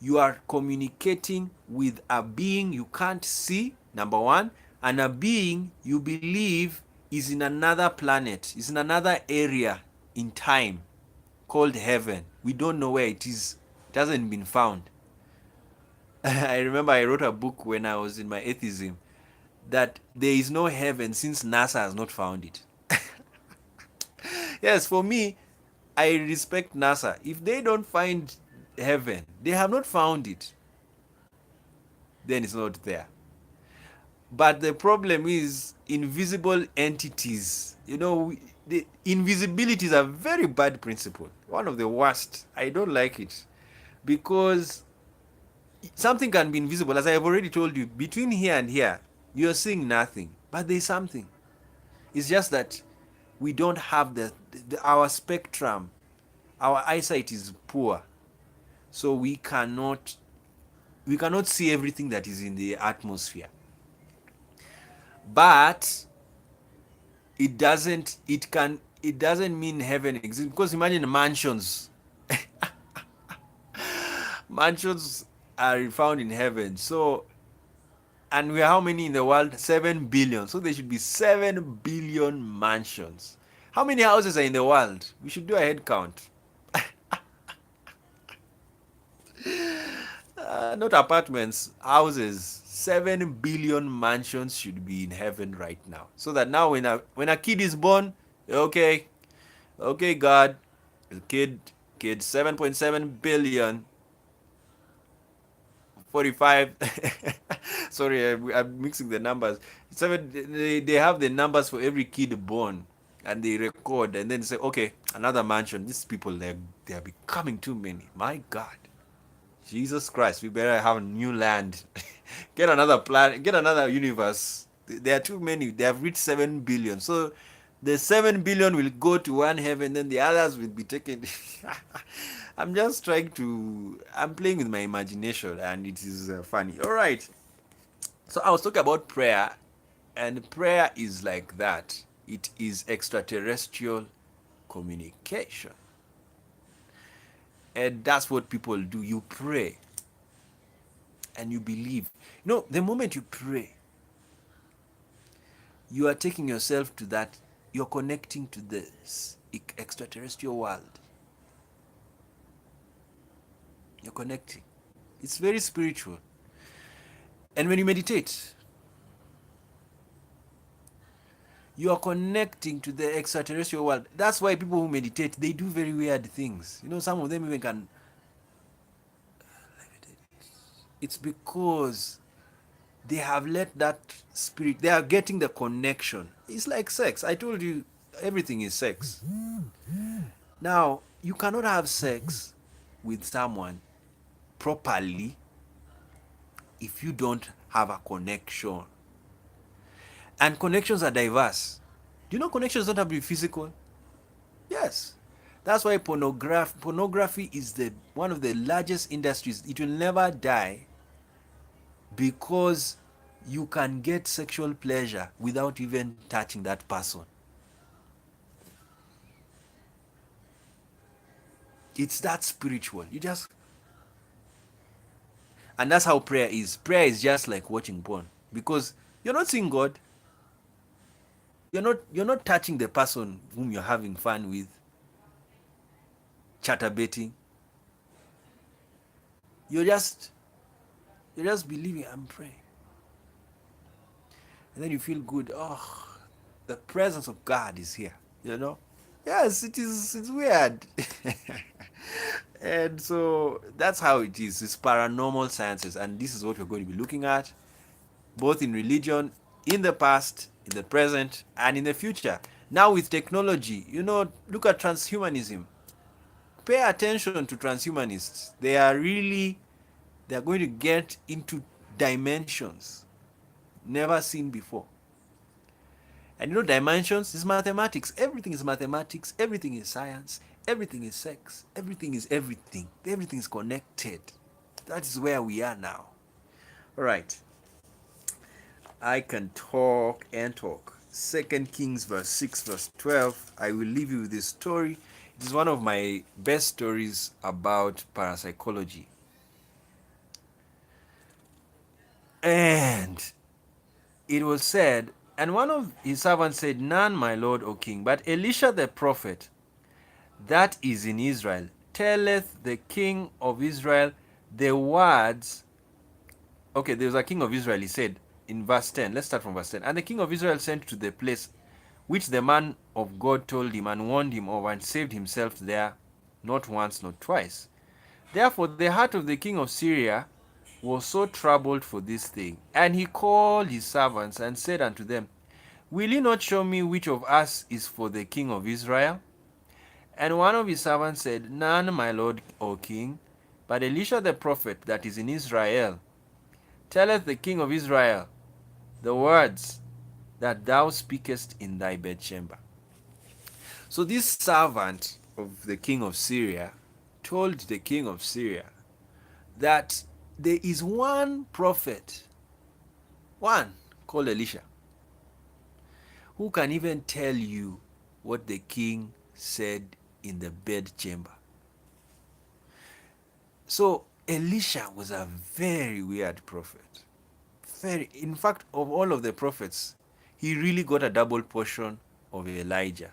you are communicating with a being you can't see, number one, and a being you believe is in another planet, is in another area in time called heaven. We don't know where it is. It hasn't been found. I remember I wrote a book when I was in my atheism that there is no heaven since NASA has not found it. Yes, for me, I respect NASA. If they don't find heaven, they have not found it, then it's not there. But the problem is invisible entities. The invisibility is a very bad principle. One of the worst. I don't like it because something can be invisible. As I have already told you, between here and here, you're seeing nothing, but there's something. It's just that we don't have our spectrum. Our eyesight is poor, so we cannot see everything that is in the atmosphere. But it doesn't mean heaven exists, because imagine mansions. Mansions are found in heaven. So, and we are how many in the world? 7 billion. So there should be 7 billion mansions. How many houses are in the world? We should do a head count. Not apartments, houses. 7 billion mansions should be in heaven right now. So that now when a kid is born, okay, God, kid 7.7 billion 45. Sorry, I'm mixing the numbers. They have the numbers for every kid born, and they record, and then say, okay, another mansion. These people, they are becoming too many. My God, Jesus Christ, we better have a new land. Get another planet, get another universe. There are too many. They have reached 7 billion. So the 7 billion will go to one heaven, then the others will be taken. I'm just I'm playing with my imagination, and it is funny. All right. So I was talking about prayer, and prayer is like that. It is extraterrestrial communication. And that's what people do. You pray and you believe. The moment you pray, you are taking yourself to that, you're connecting to this extraterrestrial world. You're connecting. It's very spiritual. And when you meditate, you are connecting to the extraterrestrial world. That's why people who meditate, they do very weird things. Some of them even can. It's because they have let that spirit, they are getting the connection. It's like sex. I told you, everything is sex. Now, you cannot have sex with someone properly if you don't have a connection. And connections are diverse. Do you know connections don't have to be physical? Yes. That's why pornography is one of the largest industries. It will never die because you can get sexual pleasure without even touching that person. It's that spiritual. And that's how prayer is. Prayer is just like watching porn, because you're not seeing God. You're not touching the person whom you're having fun with, chatterbating. You're just believing and praying. And then you feel good. Oh, the presence of God is here. You know? Yes, it is. It's weird. And so that's how it is. It's paranormal sciences, and this is what we're going to be looking at, both in religion, in the past, in the present, and in the future. Now with technology, look at transhumanism. Pay attention to transhumanists. They are going to get into dimensions never seen before. And dimensions is mathematics. Everything is mathematics. Everything is science. Everything is sex. Everything is everything. Everything is connected. That is where we are now. All right. I can talk and talk. Second Kings verse 6 verse 12. I will leave you with this story. It is one of my best stories about parapsychology. And it was said, and one of his servants said, None, my lord, O king, but Elisha the prophet, that is in Israel, telleth the king of Israel the words. Okay, there was a king of Israel, he said in verse 10. Let's start from verse 10. And the king of Israel sent to the place which the man of God told him and warned him of, and saved himself there, not once, not twice. Therefore the heart of the king of Syria was so troubled for this thing. And he called his servants and said unto them, Will ye not show me which of us is for the king of Israel? And one of his servants said, None, my lord, O king, but Elisha the prophet that is in Israel telleth the king of Israel the words that thou speakest in thy bedchamber. So this servant of the king of Syria told the king of Syria that there is one prophet, one called Elisha, who can even tell you what the king said in the bedchamber. So Elisha was a very weird prophet. In fact, of all of the prophets, he really got a double portion of Elijah.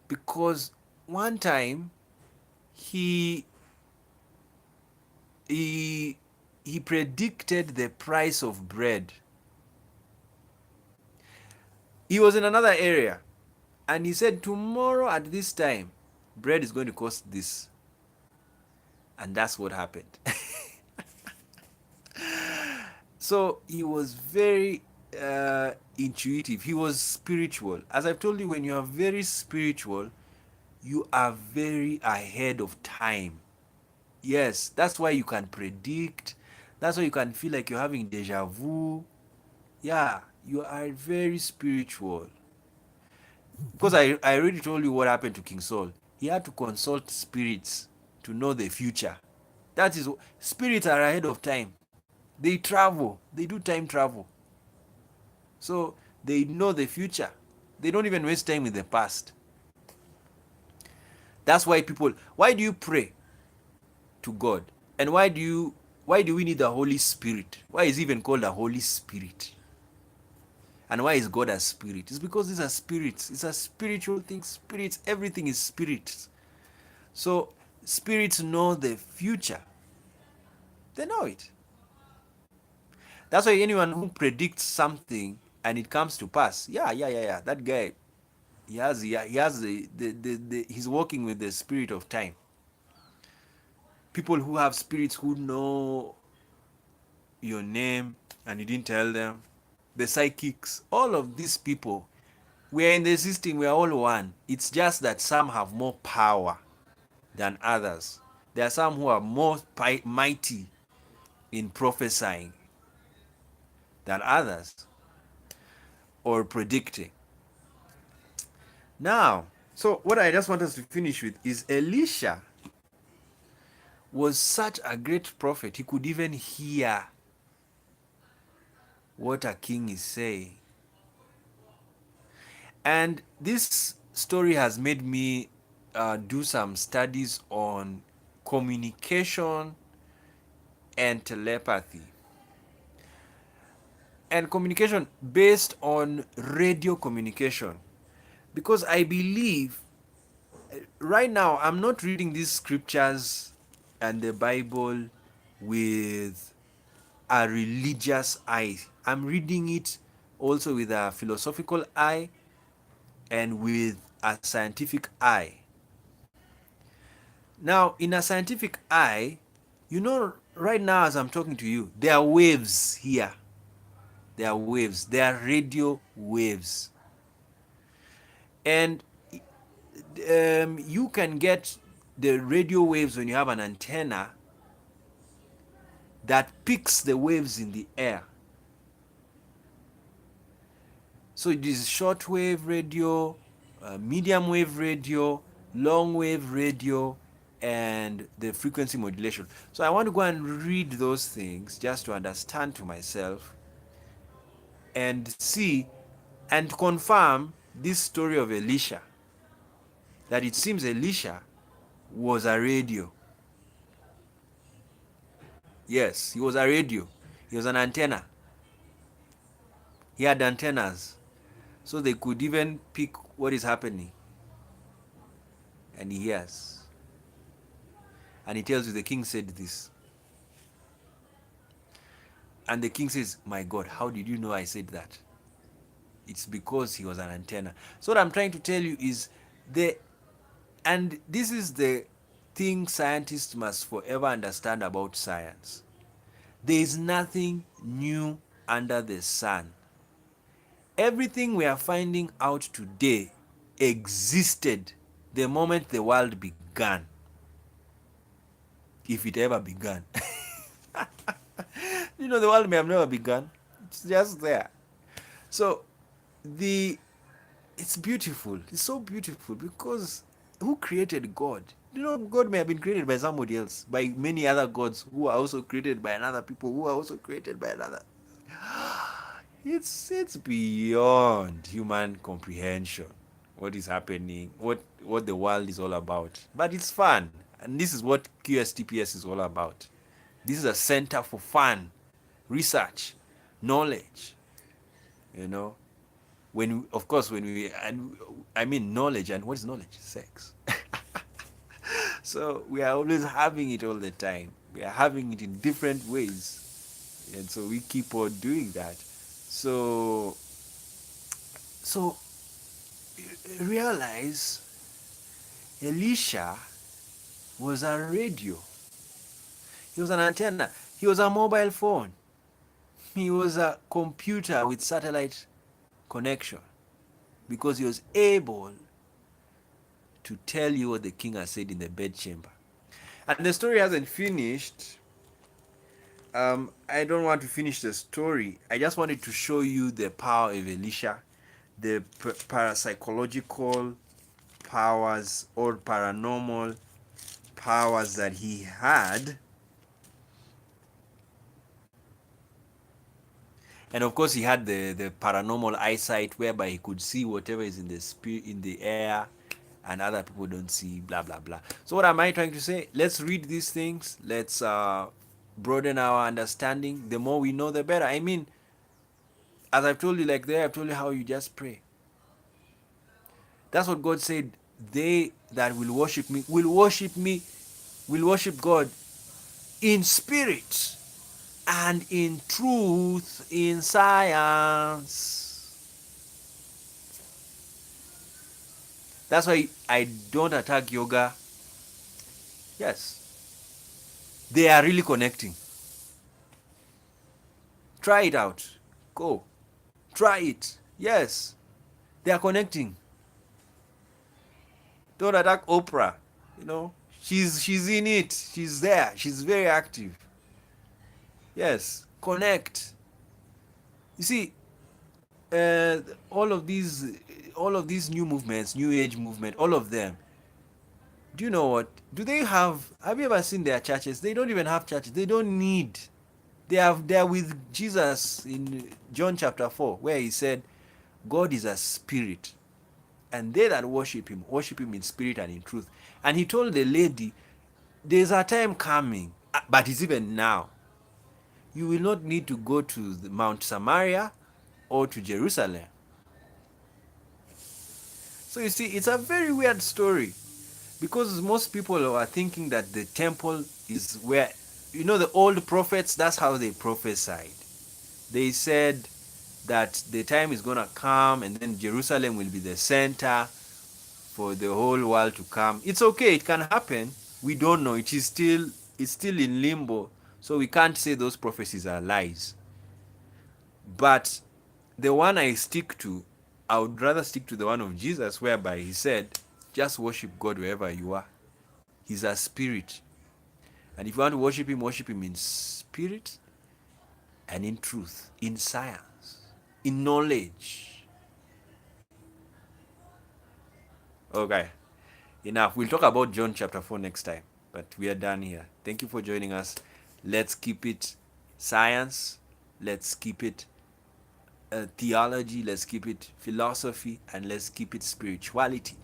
Because one time he predicted the price of bread. He was in another area and he said, tomorrow at this time, bread is going to cost this. And that's what happened. So he was very intuitive. He was spiritual. As I've told you, when you are very spiritual, you are very ahead of time. Yes, that's why you can predict. That's why you can feel like you're having deja vu. Yeah, you are very spiritual. Because I already told you what happened to King Saul. He had to consult spirits to know the future. That is, spirits are ahead of time. They travel. They do time travel. So they know the future. They don't even waste time in the past. That's why why do you pray to God? And why do we need the Holy Spirit? Why is it even called the Holy Spirit? And why is God a spirit? It's because these are spirits. It's a spiritual thing. Spirits, everything is spirits. So spirits know the future. They know it. That's why anyone who predicts something and it comes to pass, yeah. That guy, he's working with the spirit of time. People who have spirits who know your name and you didn't tell them, the psychics, all of these people, we're in the system, we're all one. It's just that some have more power than others. There are some who are more mighty in prophesying than others, or predicting. Now, so what I just want us to finish with is Elisha was such a great prophet. He could even hear what a king is saying. And this story has made me do some studies on communication and telepathy. And communication based on radio communication. Because I believe right now I'm not reading these scriptures and the Bible with a religious eye. I'm reading it also with a philosophical eye, and with a scientific eye. Now, in a scientific eye, right now as I'm talking to you, there are waves here. There are waves. There are radio waves. And you can get the radio waves when you have an antenna that picks the waves in the air. So it is shortwave radio, medium wave radio, long wave radio, and the frequency modulation. So I want to go and read those things just to understand to myself and see and confirm this story of Elisha, that it seems Elisha was a radio. Yes, he was a radio. He was an antenna. He had antennas, so they could even pick what is happening. And he hears. And he tells you, the king said this. And the king says, my God, how did you know I said that? It's because he was an antenna. So what I'm trying to tell you is, and this is the thing scientists must forever understand about science. There is nothing new under the sun. Everything we are finding out today existed the moment the world began. If it ever began. The world may have never begun. It's just there. So it's beautiful. It's so beautiful because who created God? God may have been created by somebody else, by many other gods who are also created by another people who are also created by another. It's beyond human comprehension what is happening, what the world is all about. But it's fun, and this is what QSTPS is all about. This is a center for fun, research, knowledge. I mean knowledge, and what is knowledge? Sex. So we are always having it all the time. We are having it in different ways, and so we keep on doing that. So realize Elisha was a radio. He was an antenna. He was a mobile phone. He was a computer with satellite connection, because he was able to tell you what the king has said in the bedchamber. And the story hasn't finished. I don't want to finish the story. I just wanted to show you the power of Elisha, the parapsychological powers or paranormal powers that he had. And of course, he had the paranormal eyesight, whereby he could see whatever is in the air, and other people don't see, blah blah blah. So what am I trying to say? Let's read these things. Let's broaden our understanding. The more we know, the better. I mean, as I've told you, like there, I've told you how you just pray. That's what God said. They that will worship me will worship God in spirit and in truth, in science. That's why I don't attack yoga. Yes, they are really connecting. Try it out. Go. Try it. Yes, they are connecting. Don't attack Oprah. She's in it. She's there. She's very active. Yes, connect. You see, uh, all of these all of these new movements, new age movement, all of them, do you know what? Have you ever seen their churches? They don't even have churches. They don't need. They're with Jesus in John chapter 4, where he said, God is a spirit, and they that worship him in spirit and in truth. And he told the lady, there's a time coming, but it's even now. You will not need to go to Mount Samaria or to Jerusalem. So you see, it's a very weird story, because most people are thinking that the temple is where, the old prophets, that's how they prophesied. They said that the time is gonna come and then Jerusalem will be the center for the whole world to come. It's okay, it can happen. We don't know. It's still in limbo. So we can't say those prophecies are lies. But the one I stick to, I would rather stick to the one of Jesus, whereby he said, just worship God wherever you are. He's a spirit. And if you want to worship him in spirit and in truth, in science, in knowledge. Okay, enough. We'll talk about John chapter 4 next time. But we are done here. Thank you for joining us. Let's keep it science. Let's keep it theology. Let's keep it philosophy. And let's keep it spirituality.